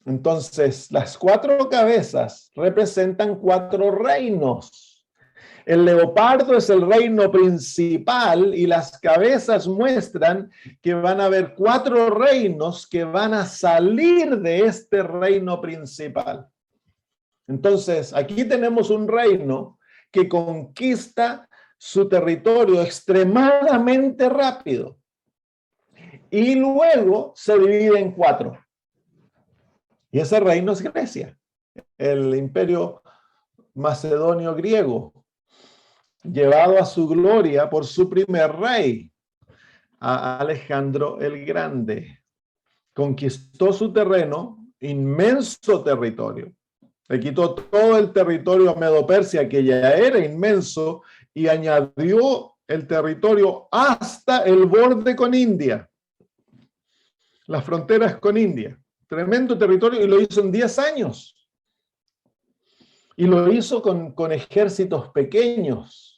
Entonces, las 4 cabezas representan 4 reinos. El leopardo es el reino principal y las cabezas muestran que van a haber 4 reinos que van a salir de este reino principal. Entonces, aquí tenemos un reino que conquista su territorio extremadamente rápido y luego se divide en 4. Y ese reino es Grecia, el imperio macedonio griego, llevado a su gloria por su primer rey, a Alejandro el Grande. Conquistó su terreno, inmenso territorio. Le quitó todo el territorio Medo-Persia, que ya era inmenso, y añadió el territorio hasta el borde con India. Las fronteras con India. Tremendo territorio, y lo hizo en 10 años. Y lo hizo con ejércitos pequeños.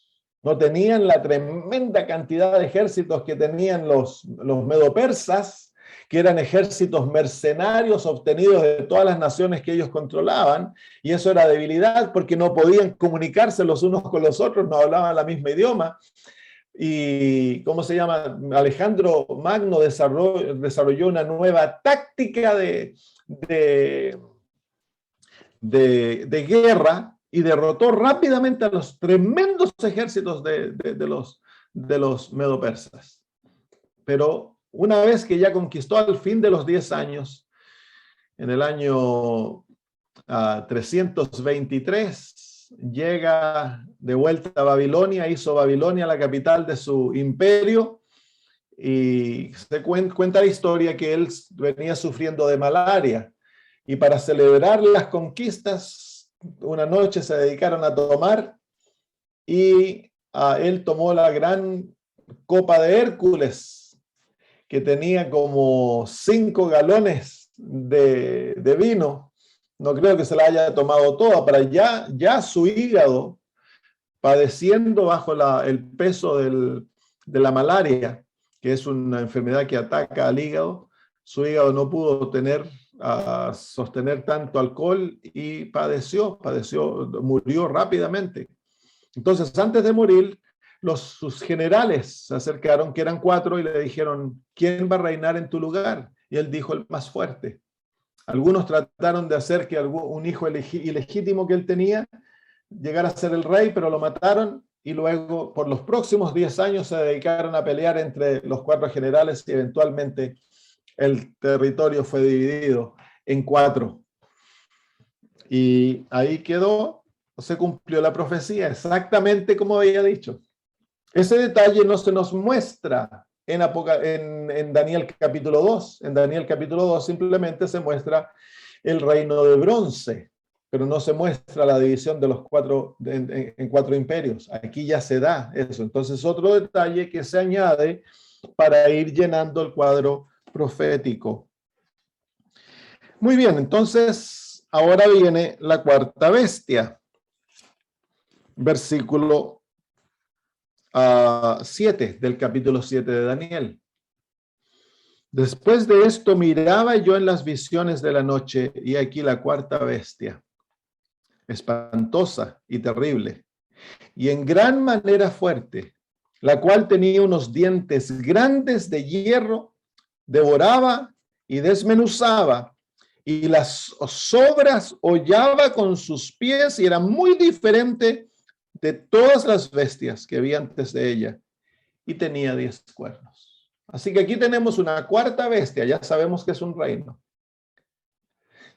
No tenían la tremenda cantidad de ejércitos que tenían los medo-persas, que eran ejércitos mercenarios obtenidos de todas las naciones que ellos controlaban, y eso era debilidad porque no podían comunicarse los unos con los otros, no hablaban la misma idioma. Y, ¿cómo se llama? Alejandro Magno desarrolló una nueva táctica de guerra y derrotó rápidamente a los tremendos ejércitos de los medo-persas. Pero una vez que ya conquistó al fin de los 10 años, en el año 323, llega de vuelta a Babilonia, hizo Babilonia la capital de su imperio, y se cuenta la historia que él venía sufriendo de malaria, y para celebrar las conquistas, una noche se dedicaron a tomar, y él tomó la gran copa de Hércules, que tenía como 5 galones de vino. No creo que se la haya tomado toda, para ya su hígado, padeciendo bajo el peso de la malaria, que es una enfermedad que ataca al hígado, su hígado no pudo sostener tanto alcohol y murió rápidamente. Entonces, antes de morir, sus generales se acercaron, que eran 4, y le dijeron, ¿quién va a reinar en tu lugar? Y él dijo, el más fuerte. Algunos trataron de hacer que un hijo ilegítimo que él tenía llegara a ser el rey, pero lo mataron, y luego por los próximos 10 años se dedicaron a pelear entre los 4 generales, y eventualmente el territorio fue dividido en 4. Y ahí quedó, se cumplió la profecía, exactamente como había dicho. Ese detalle no se nos muestra en Daniel capítulo 2. En Daniel capítulo 2 simplemente se muestra el reino de bronce, pero no se muestra la división de los 4 en 4 imperios. Aquí ya se da eso. Entonces, otro detalle que se añade para ir llenando el cuadro profético. Muy bien, entonces ahora viene la 4ª bestia. Versículo 7 del capítulo 7 de Daniel. Después de esto miraba yo en las visiones de la noche, y aquí la 4ª bestia, espantosa y terrible, y en gran manera fuerte, la cual tenía unos dientes grandes de hierro, devoraba y desmenuzaba, y las sobras hollaba con sus pies, y era muy diferente de todas las bestias que había antes de ella, y tenía 10 cuernos. Así que aquí tenemos una 4ª bestia, ya sabemos que es un reino.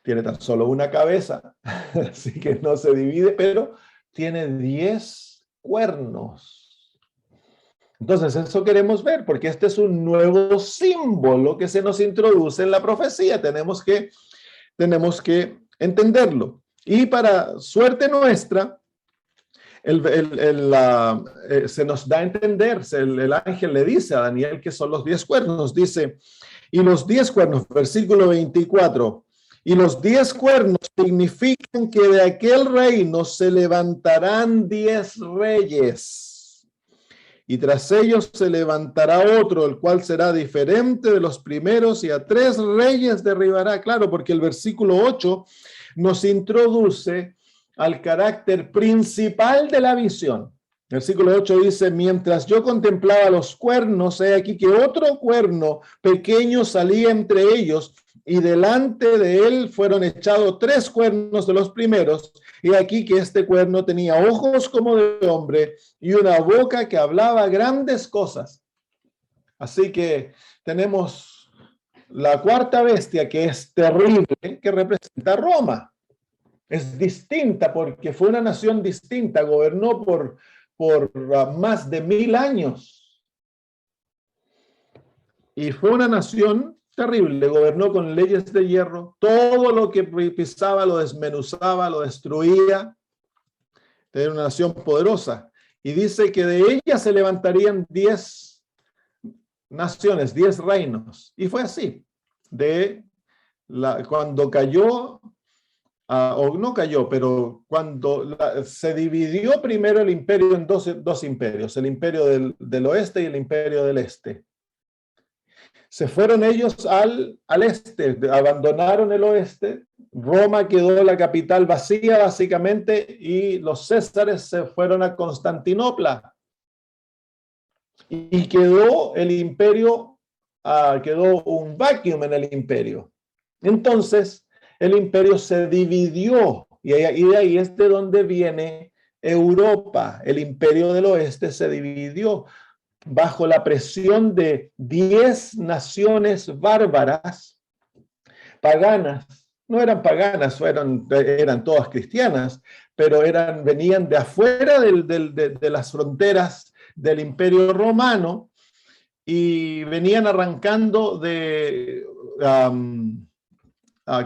tiene tan solo una cabeza, así que no se divide, pero tiene 10 cuernos. Entonces, eso queremos ver, porque este es un nuevo símbolo que se nos introduce en la profecía. Tenemos que entenderlo. Y para suerte nuestra, se nos da a entender, el ángel le dice a Daniel que son los 10 cuernos. Dice, y los 10 cuernos, versículo 24, y los 10 cuernos significan que de aquel reino se levantarán 10 reyes. Y tras ellos se levantará otro, el cual será diferente de los primeros, y a 3 reyes derribará. Claro, porque el versículo 8 nos introduce al carácter principal de la visión. Versículo 8 dice, mientras yo contemplaba los cuernos, he aquí que otro cuerno pequeño salía entre ellos, y delante de él fueron echados 3 cuernos de los primeros, y aquí que este cuerno tenía ojos como de hombre y una boca que hablaba grandes cosas. Así que tenemos la cuarta bestia, que es terrible, que representa a Roma. Es distinta porque fue una nación distinta, gobernó por más de 1000 años. Y fue una nación terrible, gobernó con leyes de hierro, todo lo que pisaba lo desmenuzaba, lo destruía. Era una nación poderosa. Y dice que de ella se levantarían 10 naciones, 10 reinos. Y fue así. Cuando cayó, o no cayó, pero cuando se dividió primero el imperio en dos imperios, el imperio del oeste y el imperio del este. Se fueron ellos al este, abandonaron el oeste, Roma quedó la capital vacía básicamente, y los césares se fueron a Constantinopla. Y quedó el imperio, quedó un vacuum en el imperio. Entonces, el imperio se dividió, y de ahí es de donde viene Europa. El imperio del oeste se dividió bajo la presión de 10 naciones bárbaras, paganas. No eran paganas, eran todas cristianas, pero venían de afuera de las fronteras del imperio romano, y venían arrancando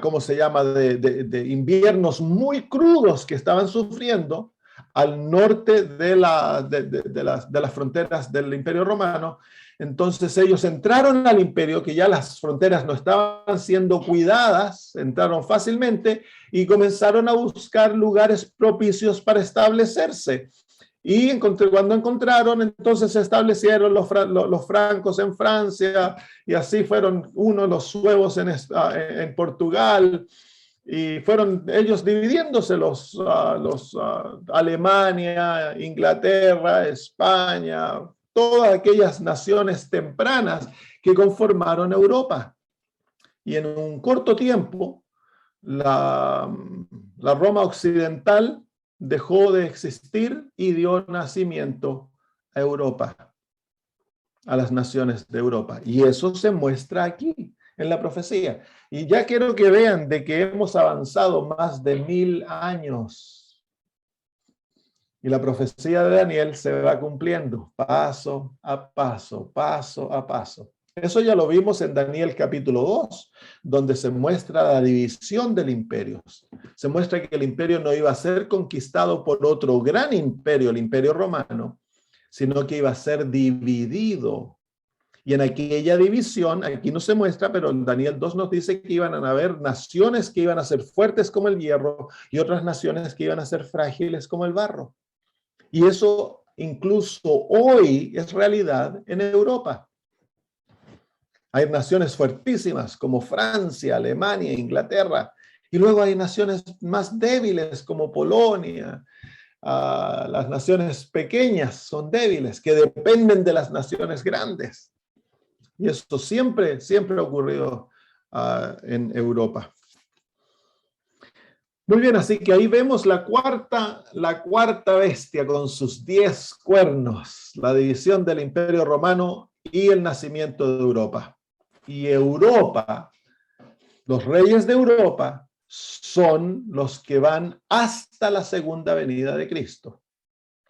¿cómo se llama? De inviernos muy crudos que estaban sufriendo al norte de las fronteras del Imperio Romano. Entonces ellos entraron al imperio, que ya las fronteras no estaban siendo cuidadas, entraron fácilmente y comenzaron a buscar lugares propicios para establecerse. Y cuando encontraron, entonces se establecieron los francos en Francia, y así fueron los suevos en Portugal, y fueron ellos dividiéndose Alemania, Inglaterra, España, todas aquellas naciones tempranas que conformaron Europa. Y en un corto tiempo, la Roma occidental dejó de existir y dio nacimiento a Europa, a las naciones de Europa. Y eso se muestra aquí, en la profecía. Y ya quiero que vean de que hemos avanzado más de 1000 años. Y la profecía de Daniel se va cumpliendo paso a paso, paso a paso. Eso ya lo vimos en Daniel capítulo 2, donde se muestra la división del imperio. Se muestra que el imperio no iba a ser conquistado por otro gran imperio, el imperio romano, sino que iba a ser dividido. Y en aquella división, aquí no se muestra, pero en Daniel 2 nos dice que iban a haber naciones que iban a ser fuertes como el hierro y otras naciones que iban a ser frágiles como el barro. Y eso incluso hoy es realidad en Europa. Hay naciones fuertísimas como Francia, Alemania, Inglaterra, y luego hay naciones más débiles como Polonia. Las naciones pequeñas son débiles, que dependen de las naciones grandes. Y esto siempre ha ocurrido en Europa. Muy bien, así que ahí vemos la cuarta bestia con sus 10 cuernos, la división del Imperio Romano y el nacimiento de Europa. Y Europa, los reyes de Europa, son los que van hasta la segunda venida de Cristo.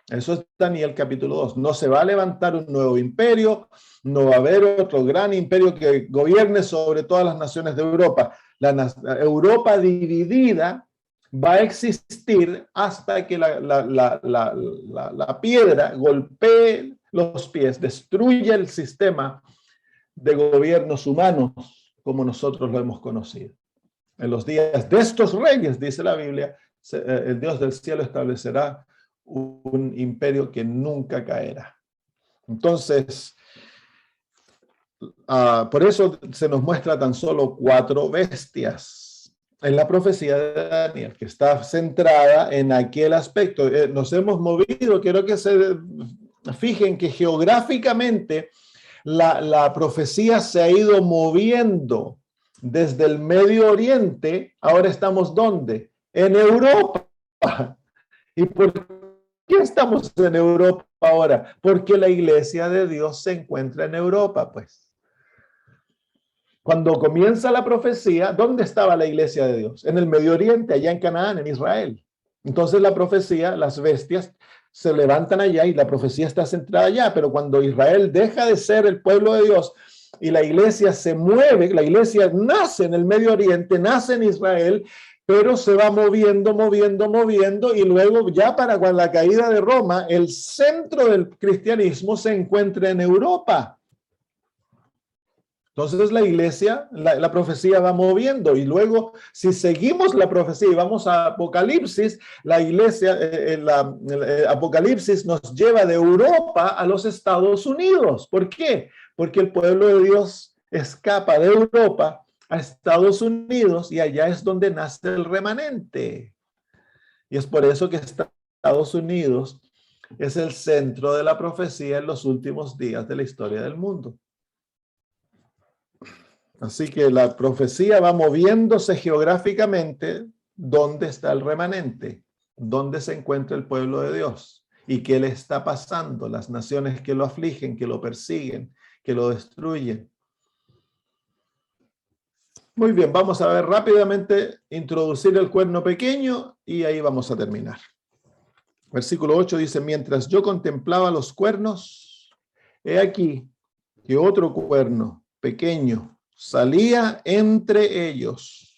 Eso es Daniel capítulo 2. No se va a levantar un nuevo imperio, no va a haber otro gran imperio que gobierne sobre todas las naciones de Europa. La Europa dividida va a existir hasta que la piedra golpee los pies, destruya el sistema de gobiernos humanos como nosotros lo hemos conocido. En los días de estos reyes, dice la Biblia, el Dios del cielo establecerá un imperio que nunca caerá. Entonces, por eso se nos muestra tan solo 4 bestias en la profecía de Daniel, que está centrada en aquel aspecto. Nos hemos movido, quiero que se fijen que geográficamente la profecía se ha ido moviendo desde el Medio Oriente. Ahora estamos ¿dónde? En Europa. ¿Y por qué estamos en Europa ahora? Porque la iglesia de Dios se encuentra en Europa, pues. Cuando comienza la profecía, ¿dónde estaba la iglesia de Dios? En el Medio Oriente, allá en Canaán, en Israel. Entonces la profecía, las bestias se levantan allá y la profecía está centrada allá, pero cuando Israel deja de ser el pueblo de Dios y la iglesia se mueve, la iglesia nace en el Medio Oriente, nace en Israel, pero se va moviendo, y luego ya para la caída de Roma, el centro del cristianismo se encuentra en Europa. Entonces la iglesia, la profecía va moviendo, y luego si seguimos la profecía y vamos a Apocalipsis, la iglesia, Apocalipsis nos lleva de Europa a los Estados Unidos. ¿Por qué? Porque el pueblo de Dios escapa de Europa a Estados Unidos y allá es donde nace el remanente. Y es por eso que Estados Unidos es el centro de la profecía en los últimos días de la historia del mundo. Así que la profecía va moviéndose geográficamente dónde está el remanente, dónde se encuentra el pueblo de Dios y qué le está pasando, las naciones que lo afligen, que lo persiguen, que lo destruyen. Muy bien, vamos a ver rápidamente, introducir el cuerno pequeño y ahí vamos a terminar. Versículo 8 dice: mientras yo contemplaba los cuernos, he aquí que otro cuerno pequeño salía entre ellos,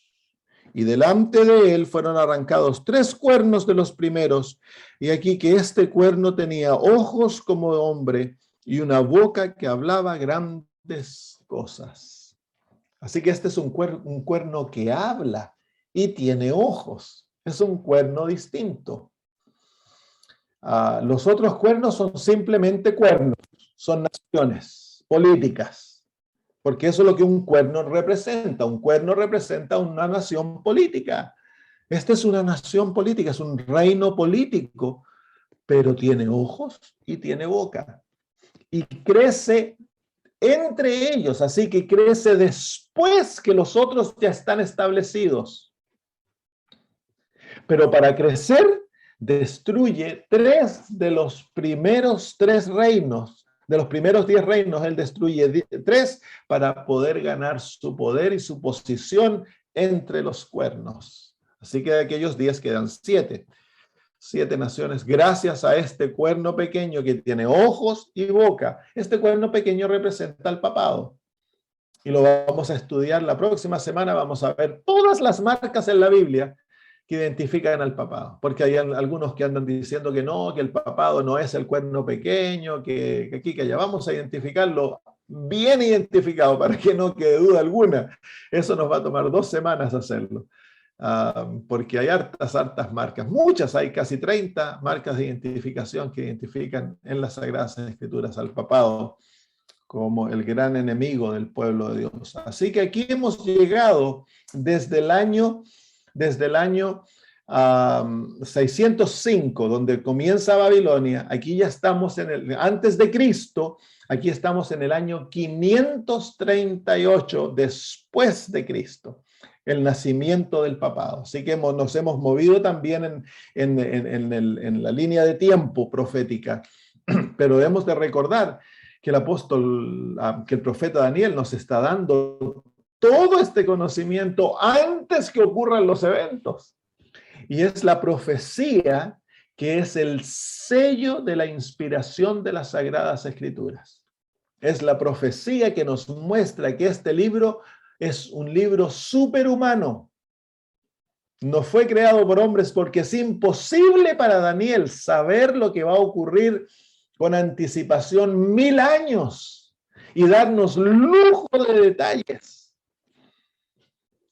y delante de él fueron arrancados 3 cuernos de los primeros, y aquí que este cuerno tenía ojos como de hombre y una boca que hablaba grandes cosas. Así que este es un cuerno que habla y tiene ojos. Es un cuerno distinto. Los otros cuernos son simplemente cuernos, son naciones políticas, porque eso es lo que un cuerno representa. Un cuerno representa una nación política. Esta es una nación política, es un reino político, pero tiene ojos y tiene boca. Y crece entre ellos, así que crece después que los otros ya están establecidos. Pero para crecer, destruye 3 de los primeros 3 reinos. De los primeros 10 reinos, él destruye 3 para poder ganar su poder y su posición entre los cuernos. Así que de aquellos 10 quedan 7. 7 naciones gracias a este cuerno pequeño que tiene ojos y boca. Este cuerno pequeño representa al papado. Y lo vamos a estudiar la próxima semana. Vamos a ver todas las marcas en la Biblia que identifican al papado. Porque hay algunos que andan diciendo que no, que el papado no es el cuerno pequeño, que aquí, que allá. Vamos a identificarlo bien identificado para que no quede duda alguna. Eso nos va a tomar 2 semanas hacerlo. Porque hay hartas marcas, muchas, hay casi 30 marcas de identificación que identifican en las Sagradas Escrituras al papado como el gran enemigo del pueblo de Dios. Así que aquí hemos llegado desde el año 605, donde comienza Babilonia. Aquí ya estamos antes de Cristo, aquí estamos en el año 538 después de Cristo. El nacimiento del papado. Así que nos hemos movido también en la línea de tiempo profética, pero hemos de recordar que el profeta Daniel nos está dando todo este conocimiento antes que ocurran los eventos. Y es la profecía que es el sello de la inspiración de las Sagradas Escrituras. Es la profecía que nos muestra que este libro es un libro superhumano. No fue creado por hombres porque es imposible para Daniel saber lo que va a ocurrir con anticipación 1000 años y darnos lujo de detalles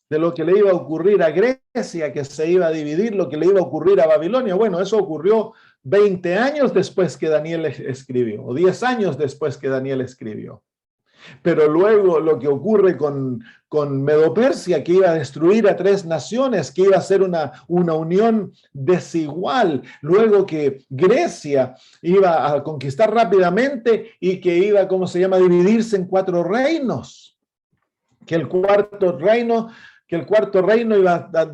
de lo que le iba a ocurrir a Grecia, que se iba a dividir, lo que le iba a ocurrir a Babilonia. Bueno, eso ocurrió 20 años después que Daniel escribió, o 10 años después que Daniel escribió. Pero luego lo que ocurre con Medo-Persia, que iba a destruir a 3 naciones, que iba a ser una unión desigual, luego que Grecia iba a conquistar rápidamente y que iba, ¿cómo se llama?, a dividirse en 4 reinos, que el cuarto reino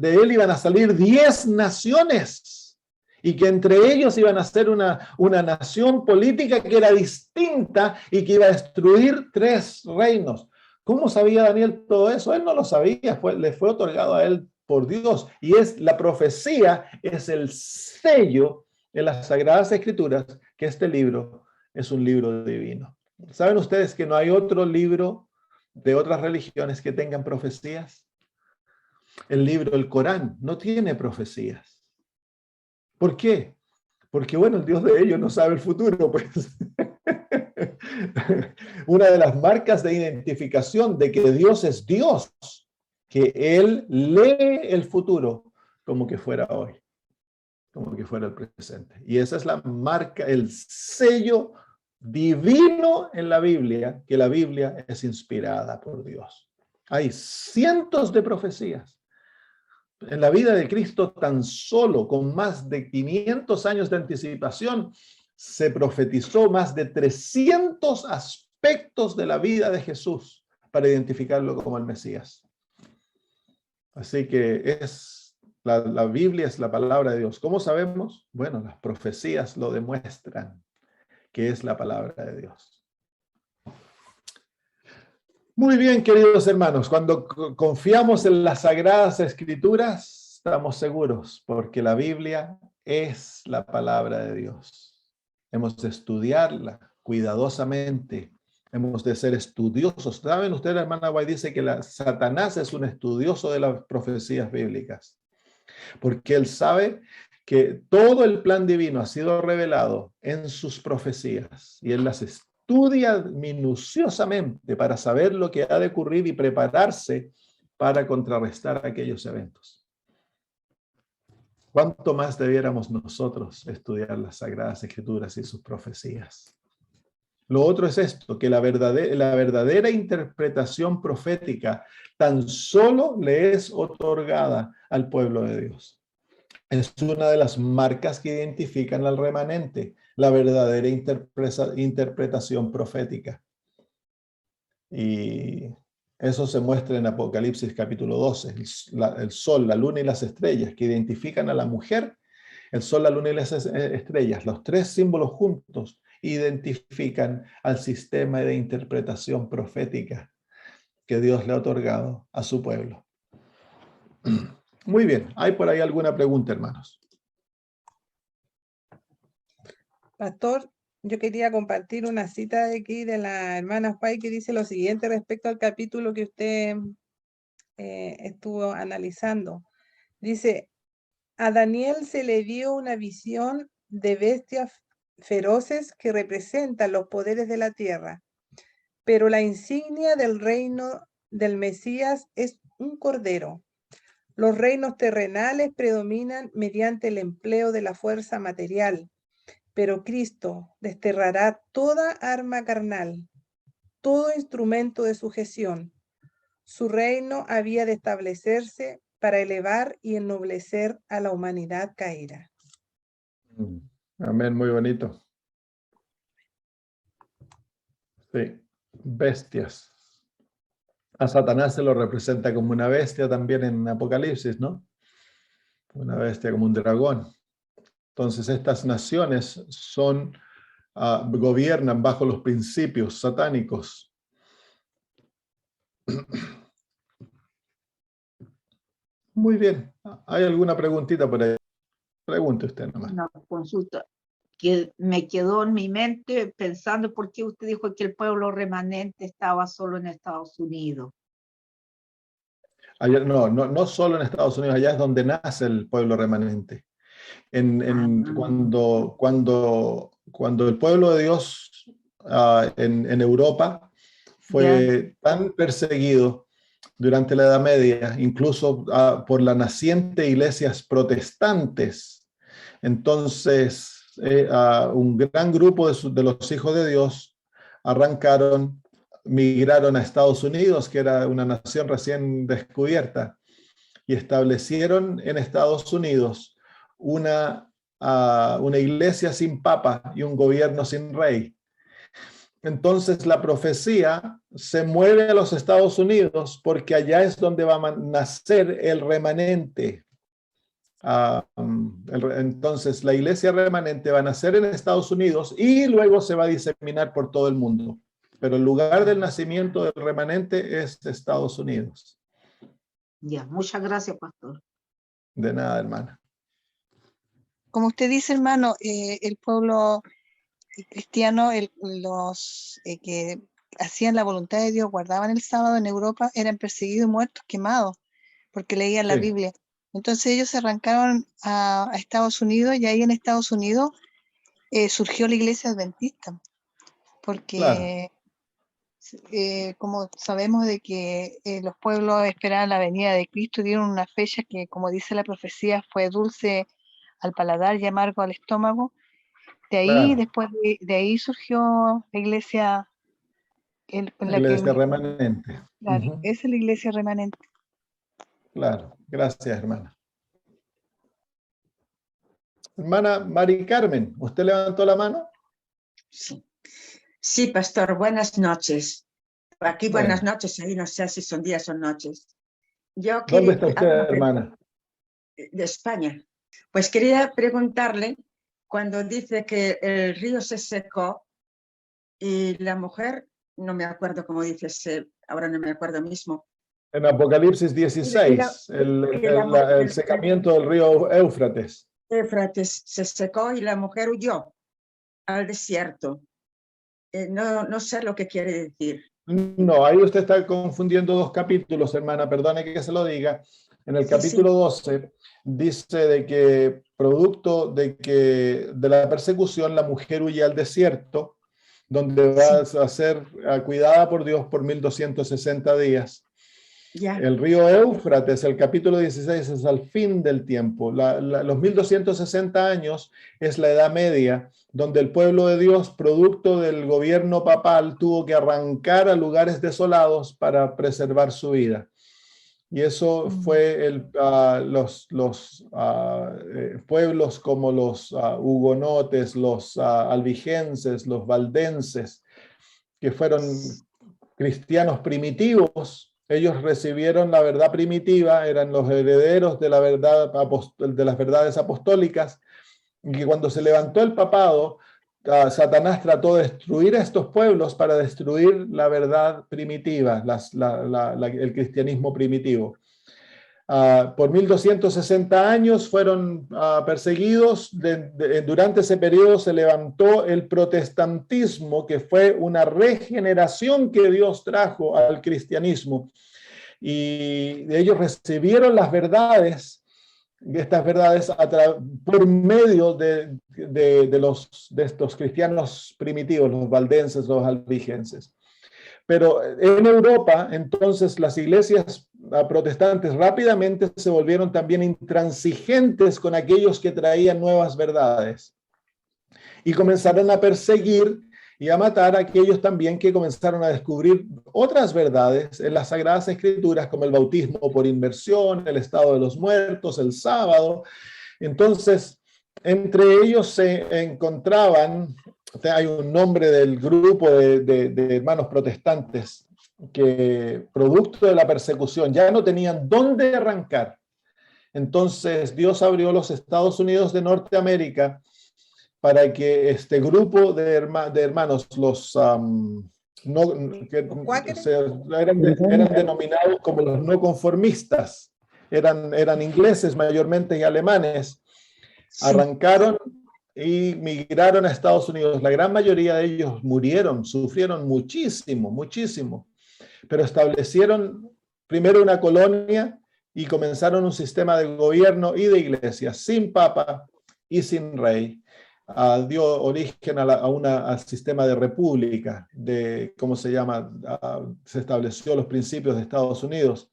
de él iban a salir 10 naciones y que entre ellos iban a ser una nación política que era distinta y que iba a destruir 3 reinos. ¿Cómo sabía Daniel todo eso? Él no lo sabía, le fue otorgado a él por Dios. Y la profecía es el sello de las Sagradas Escrituras que este libro es un libro divino. ¿Saben ustedes que no hay otro libro de otras religiones que tengan profecías? El libro, el Corán, no tiene profecías. ¿Por qué? Porque, bueno, el Dios de ellos no sabe el futuro, pues. Una de las marcas de identificación de que Dios es Dios, que Él lee el futuro como que fuera hoy, como que fuera el presente. Y esa es la marca, el sello divino en la Biblia, que la Biblia es inspirada por Dios. Hay cientos de profecías. En la vida de Cristo, tan solo con más de 500 años de anticipación, se profetizó más de 300 aspectos de la vida de Jesús para identificarlo como el Mesías. Así que la Biblia es la palabra de Dios. ¿Cómo sabemos? Bueno, las profecías lo demuestran, que es la palabra de Dios. Muy bien, queridos hermanos, cuando confiamos en las Sagradas Escrituras, estamos seguros, porque la Biblia es la palabra de Dios. Hemos de estudiarla cuidadosamente, hemos de ser estudiosos. ¿Saben ustedes? La hermana White dice que Satanás es un estudioso de las profecías bíblicas, porque él sabe que todo el plan divino ha sido revelado en sus profecías, y él las estudia minuciosamente para saber lo que ha de ocurrir y prepararse para contrarrestar aquellos eventos. ¿Cuánto más debiéramos nosotros estudiar las Sagradas Escrituras y sus profecías? Lo otro es esto, que la verdadera interpretación profética tan solo le es otorgada al pueblo de Dios. Es una de las marcas que identifican al remanente, la verdadera interpretación profética. Y eso se muestra en Apocalipsis capítulo 12, el sol, la luna y las estrellas, que identifican a la mujer. El sol, la luna y las estrellas, los 3 símbolos juntos, identifican al sistema de interpretación profética que Dios le ha otorgado a su pueblo. Muy bien, ¿hay por ahí alguna pregunta, hermanos? Pastor, yo quería compartir una cita de aquí de la hermana White que dice lo siguiente respecto al capítulo que usted estuvo analizando. Dice, a Daniel se le dio una visión de bestias feroces que representan los poderes de la tierra, pero la insignia del reino del Mesías es un cordero. Los reinos terrenales predominan mediante el empleo de la fuerza material, pero Cristo desterrará toda arma carnal, todo instrumento de sujeción. Su reino había de establecerse para elevar y ennoblecer a la humanidad caída. Amén, muy bonito. Sí, bestias. A Satanás se lo representa como una bestia también en Apocalipsis, ¿no? Una bestia como un dragón. Entonces estas naciones gobiernan bajo los principios satánicos. Muy bien. ¿Hay alguna preguntita por ahí? Pregunte usted nomás. Una consulta que me quedó en mi mente pensando por qué usted dijo que el pueblo remanente estaba solo en Estados Unidos. Allá, no solo en Estados Unidos, allá es donde nace el pueblo remanente. Cuando el pueblo de Dios en Europa fue tan perseguido durante la Edad Media, incluso por las nacientes iglesias protestantes, entonces un gran grupo de los hijos de Dios migraron a Estados Unidos, que era una nación recién descubierta, y establecieron en Estados Unidos una iglesia sin papa y un gobierno sin rey. Entonces la profecía se mueve a los Estados Unidos porque allá es donde va a nacer el remanente. Entonces la iglesia remanente va a nacer en Estados Unidos y luego se va a diseminar por todo el mundo. Pero el lugar del nacimiento del remanente es Estados Unidos. Ya, muchas gracias, pastor. De nada, hermana. Como usted dice, hermano, el pueblo cristiano, los que hacían la voluntad de Dios, guardaban el sábado en Europa, eran perseguidos, muertos, quemados, porque leían la Biblia. Entonces ellos se arrancaron a Estados Unidos, y ahí en Estados Unidos surgió la iglesia adventista, porque como sabemos de que los pueblos esperaban la venida de Cristo, dieron una fecha que, como dice la profecía, fue dulce al paladar y amargo al estómago. De ahí, después de ahí surgió la iglesia. La iglesia remanente. Claro, esa es la iglesia remanente. Claro, gracias, hermana. Hermana Mari Carmen, ¿usted levantó la mano? Sí. Sí, pastor, buenas noches. Aquí buenas noches, ahí no sé si son días o noches. ¿Dónde está usted, hermana? De España. Pues quería preguntarle, cuando dice que el río se secó y la mujer, no me acuerdo cómo dice, ahora no me acuerdo mismo. En Apocalipsis 16, el secamiento del río Éufrates. Éufrates se secó y la mujer huyó al desierto. No sé lo que quiere decir. No, ahí usted está confundiendo dos capítulos, hermana, perdone que se lo diga. En el capítulo 12 dice de que producto de la persecución la mujer huye al desierto, donde va a ser cuidada por Dios por 1260 días. El río Éufrates, el capítulo 16, es al fin del tiempo. Los 1260 años es la Edad Media, donde el pueblo de Dios, producto del gobierno papal, tuvo que arrancar a lugares desolados para preservar su vida. Y eso fue los pueblos como los hugonotes, los albigenses, los valdenses, que fueron cristianos primitivos. Ellos recibieron la verdad primitiva, eran los herederos de de las verdades apostólicas, y que cuando se levantó el papado, Satanás trató de destruir a estos pueblos para destruir la verdad primitiva, el cristianismo primitivo. Por 1260 años fueron perseguidos. Durante ese periodo se levantó el protestantismo, que fue una regeneración que Dios trajo al cristianismo. Y ellos recibieron las verdades, estas verdades por medio de estos cristianos primitivos, los valdenses, los albigenses. Pero en Europa, entonces, las iglesias protestantes rápidamente se volvieron también intransigentes con aquellos que traían nuevas verdades. Y comenzaron a perseguir y a matar a aquellos también que comenzaron a descubrir otras verdades en las Sagradas Escrituras, como el bautismo por inmersión, el estado de los muertos, el sábado. Entonces, entre ellos se encontraban, hay un nombre del grupo de hermanos protestantes que, producto de la persecución, ya no tenían dónde arrancar. Entonces Dios abrió los Estados Unidos de Norteamérica para que este grupo de hermanos, eran denominados como los no conformistas, eran ingleses mayormente y alemanes, arrancaron y migraron a Estados Unidos. La gran mayoría de ellos murieron, sufrieron muchísimo, muchísimo, pero establecieron primero una colonia y comenzaron un sistema de gobierno y de iglesia sin papa y sin rey. Dio origen al sistema de república, ¿cómo se llama? Se estableció los principios de Estados Unidos,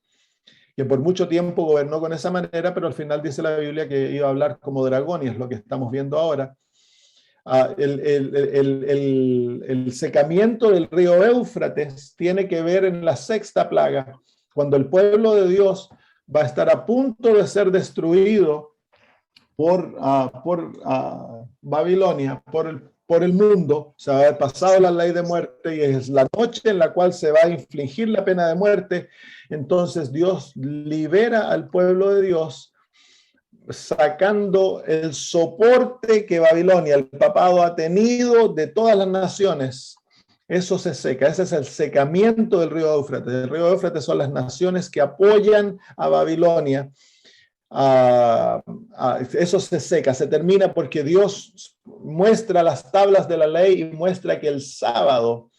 que por mucho tiempo gobernó con esa manera, pero al final dice la Biblia que iba a hablar como dragón, y es lo que estamos viendo ahora. El secamiento del río Éufrates tiene que ver en la sexta plaga, cuando el pueblo de Dios va a estar a punto de ser destruido por Babilonia, por el mundo. Se va a haber pasado la ley de muerte y es la noche en la cual se va a infligir la pena de muerte. Entonces Dios libera al pueblo de Dios, sacando el soporte que Babilonia, el papado, ha tenido de todas las naciones. Eso se seca, ese es el secamiento del río Éufrates. El río Éufrates son las naciones que apoyan a Babilonia. Eso se seca, se termina porque Dios muestra las tablas de la ley y muestra que el sábado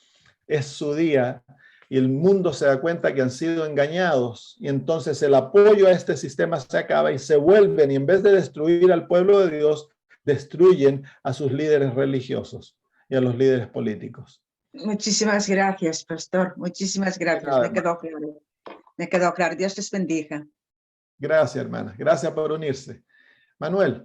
es su día, y el mundo se da cuenta que han sido engañados, y entonces el apoyo a este sistema se acaba y se vuelven, y en vez de destruir al pueblo de Dios, destruyen a sus líderes religiosos y a los líderes políticos. Muchísimas gracias, pastor. Muchísimas gracias. Me quedó claro. Me quedó claro. Dios les bendiga. Gracias, hermana. Gracias por unirse. Manuel.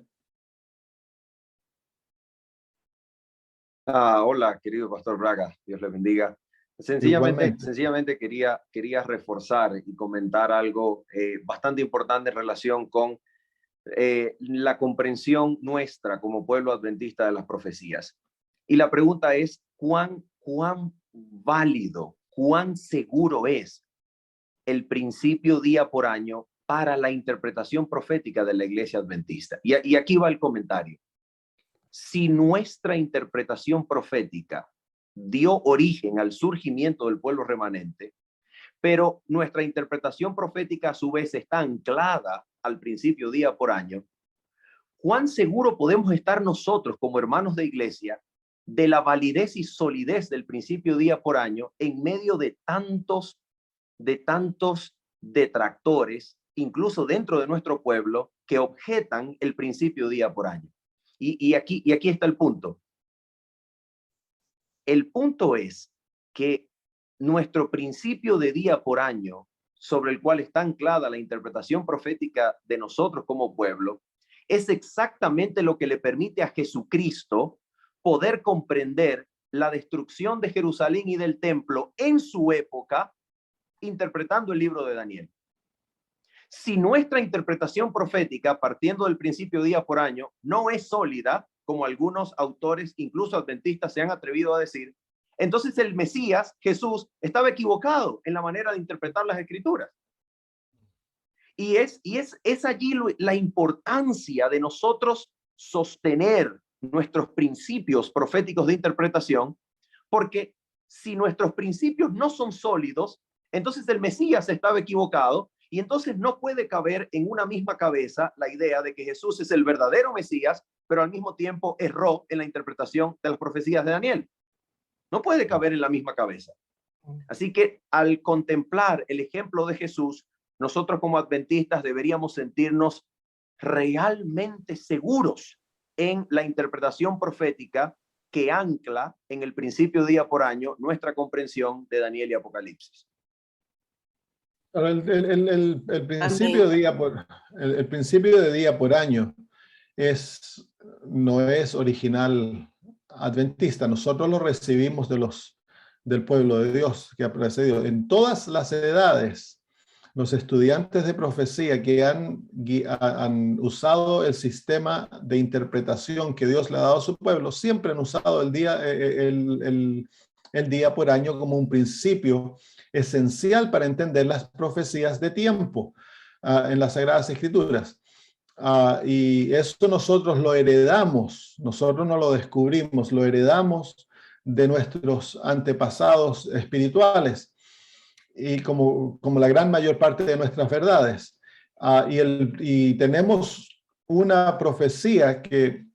Hola, querido pastor Braga. Dios le bendiga. Sencillamente quería reforzar y comentar algo bastante importante en relación con la comprensión nuestra como pueblo adventista de las profecías. Y la pregunta es, ¿cuán válido, cuán seguro es el principio día por año para la interpretación profética de la iglesia adventista? Y aquí va el comentario. Si nuestra interpretación profética dio origen al surgimiento del pueblo remanente, pero nuestra interpretación profética a su vez está anclada al principio día por año, ¿cuán seguro podemos estar nosotros como hermanos de iglesia de la validez y solidez del principio día por año en medio de tantos detractores, incluso dentro de nuestro pueblo, que objetan el principio día por año? Y aquí está el punto. El punto es que nuestro principio de día por año, sobre el cual está anclada la interpretación profética de nosotros como pueblo, es exactamente lo que le permite a Jesucristo poder comprender la destrucción de Jerusalén y del templo en su época, interpretando el libro de Daniel. Si nuestra interpretación profética, partiendo del principio día por año, no es sólida, como algunos autores, incluso adventistas, se han atrevido a decir, entonces el Mesías, Jesús, estaba equivocado en la manera de interpretar las Escrituras. Y es allí la importancia de nosotros sostener nuestros principios proféticos de interpretación, porque si nuestros principios no son sólidos, entonces el Mesías estaba equivocado, y entonces no puede caber en una misma cabeza la idea de que Jesús es el verdadero Mesías, pero al mismo tiempo erró en la interpretación de las profecías de Daniel. No puede caber en la misma cabeza. Así que al contemplar el ejemplo de Jesús, nosotros como adventistas deberíamos sentirnos realmente seguros en la interpretación profética que ancla en el principio día por año nuestra comprensión de Daniel y Apocalipsis. El principio de día por año no es original adventista. Nosotros lo recibimos del pueblo de Dios que ha precedido. En todas las edades, los estudiantes de profecía que han usado el sistema de interpretación que Dios le ha dado a su pueblo, siempre han usado el día por año como un principio esencial para entender las profecías de tiempo en las Sagradas Escrituras. Y esto nosotros lo heredamos, nosotros no lo descubrimos, lo heredamos de nuestros antepasados espirituales, y como la gran mayor parte de nuestras verdades. y tenemos una profecía que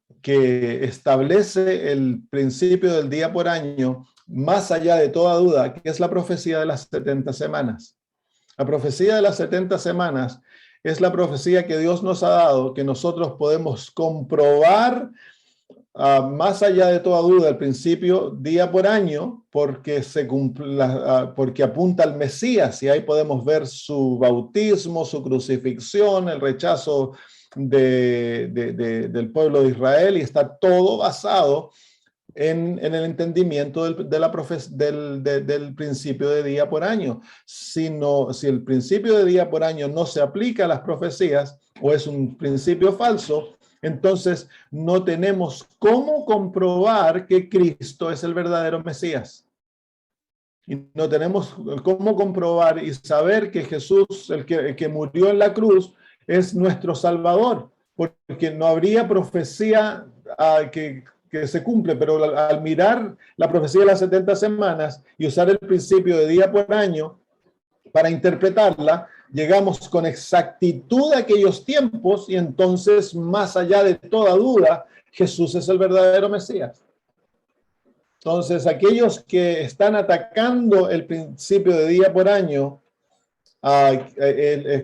establece el principio del día por año, más allá de toda duda, que es la profecía de las 70 semanas. La profecía de las 70 semanas es la profecía que Dios nos ha dado, que nosotros podemos comprobar más allá de toda duda el principio día por año, porque porque apunta al Mesías, y ahí podemos ver su bautismo, su crucifixión, el rechazo del pueblo de Israel, y está todo basado en el entendimiento del principio de día por año. Si el principio de día por año no se aplica a las profecías, o es un principio falso, entonces no tenemos cómo comprobar que Cristo es el verdadero Mesías. Y no tenemos cómo comprobar y saber que Jesús, el que murió en la cruz, es nuestro Salvador, porque no habría profecía que se cumple, pero al mirar la profecía de las 70 semanas y usar el principio de día por año para interpretarla, llegamos con exactitud a aquellos tiempos, y entonces, más allá de toda duda, Jesús es el verdadero Mesías. Entonces, aquellos que están atacando el principio de día por año,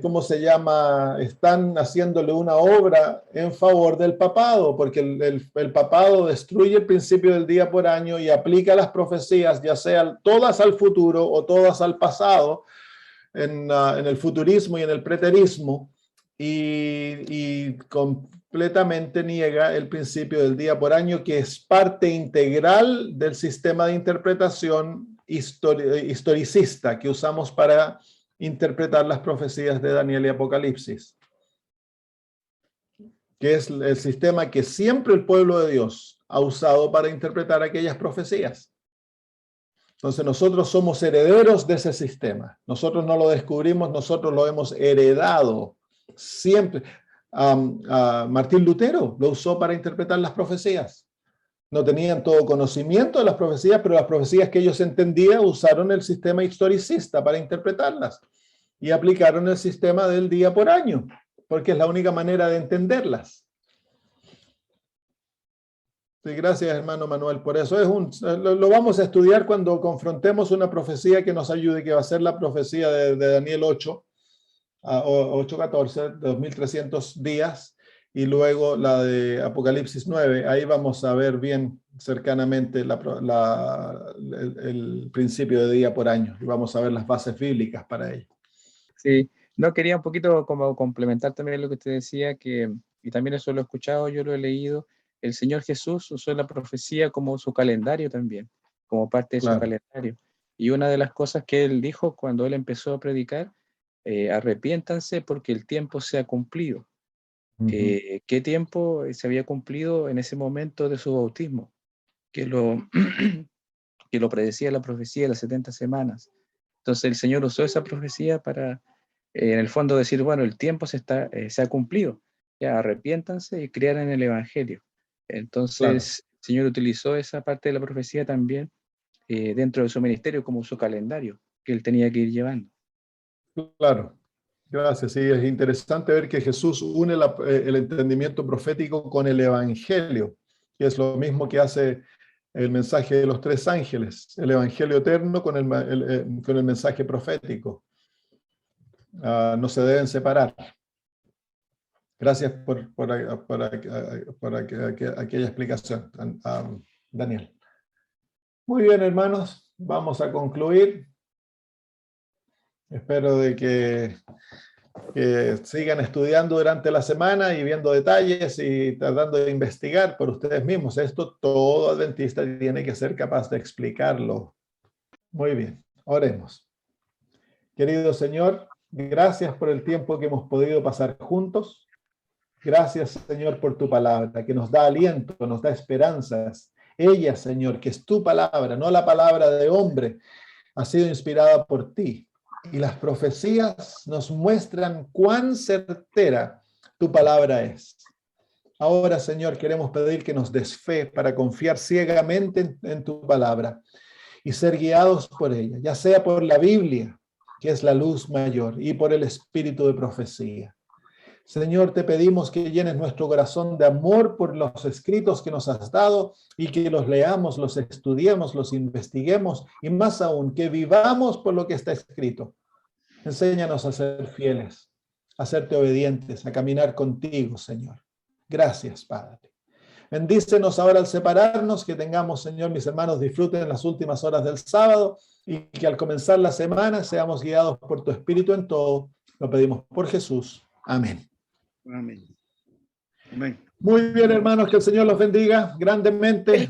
¿cómo se llama? Están haciéndole una obra en favor del papado, porque el papado destruye el principio del día por año y aplica las profecías, ya sean todas al futuro o todas al pasado, en el futurismo y en el preterismo, y completamente niega el principio del día por año, que es parte integral del sistema de interpretación historicista que usamos para interpretar las profecías de Daniel y Apocalipsis, que es el sistema que siempre el pueblo de Dios ha usado para interpretar aquellas profecías. Entonces nosotros somos herederos de ese sistema. Nosotros no lo descubrimos, nosotros lo hemos heredado siempre. Martín Lutero lo usó para interpretar las profecías. No tenían todo conocimiento de las profecías, pero las profecías que ellos entendían usaron el sistema historicista para interpretarlas y aplicaron el sistema del día por año, porque es la única manera de entenderlas. Sí, gracias, hermano Manuel. Por eso lo vamos a estudiar cuando confrontemos una profecía que nos ayude, que va a ser la profecía de Daniel 8, 8:14, 2300 días, y luego la de Apocalipsis 9. Ahí vamos a ver bien cercanamente el principio de día por año, y vamos a ver las bases bíblicas para ello. Sí, no, quería un poquito como complementar también lo que usted decía, y también eso lo he escuchado, yo lo he leído. El Señor Jesús usó la profecía como su calendario también, como parte de su calendario. Y una de las cosas que él dijo cuando él empezó a predicar, arrepiéntanse porque el tiempo se ha cumplido. ¿Qué tiempo se había cumplido en ese momento de su bautismo? Que lo predecía la profecía de las 70 semanas. Entonces el Señor usó esa profecía para, en el fondo, decir, bueno, el tiempo se ha cumplido. Ya, arrepiéntanse y crean en el Evangelio. Entonces, el Señor utilizó esa parte de la profecía también dentro de su ministerio como su calendario que él tenía que ir llevando. Claro, gracias. Sí, es interesante ver que Jesús une el entendimiento profético con el Evangelio, que es lo mismo que hace el mensaje de los 3 ángeles, el Evangelio eterno con el mensaje profético. No se deben separar. Gracias por aquella explicación, Daniel. Muy bien, hermanos, vamos a concluir. Espero de que sigan estudiando durante la semana y viendo detalles y tratando de investigar por ustedes mismos. Esto todo adventista tiene que ser capaz de explicarlo. Muy bien, oremos. Querido Señor, gracias por el tiempo que hemos podido pasar juntos. Gracias, Señor, por tu palabra, que nos da aliento, nos da esperanzas. Ella, Señor, que es tu palabra, no la palabra de hombre, ha sido inspirada por ti. Y las profecías nos muestran cuán certera tu palabra es. Ahora, Señor, queremos pedir que nos des fe para confiar ciegamente en tu palabra y ser guiados por ella, ya sea por la Biblia, que es la luz mayor, y por el espíritu de profecía. Señor, te pedimos que llenes nuestro corazón de amor por los escritos que nos has dado y que los leamos, los estudiemos, los investiguemos y más aún, que vivamos por lo que está escrito. Enséñanos a ser fieles, a serte obedientes, a caminar contigo, Señor. Gracias, Padre. Bendícenos ahora al separarnos, que tengamos, Señor, mis hermanos, disfruten las últimas horas del sábado y que al comenzar la semana seamos guiados por tu Espíritu en todo. Lo pedimos por Jesús. Amén. Amén. Amén. Muy bien, hermanos, que el Señor los bendiga grandemente.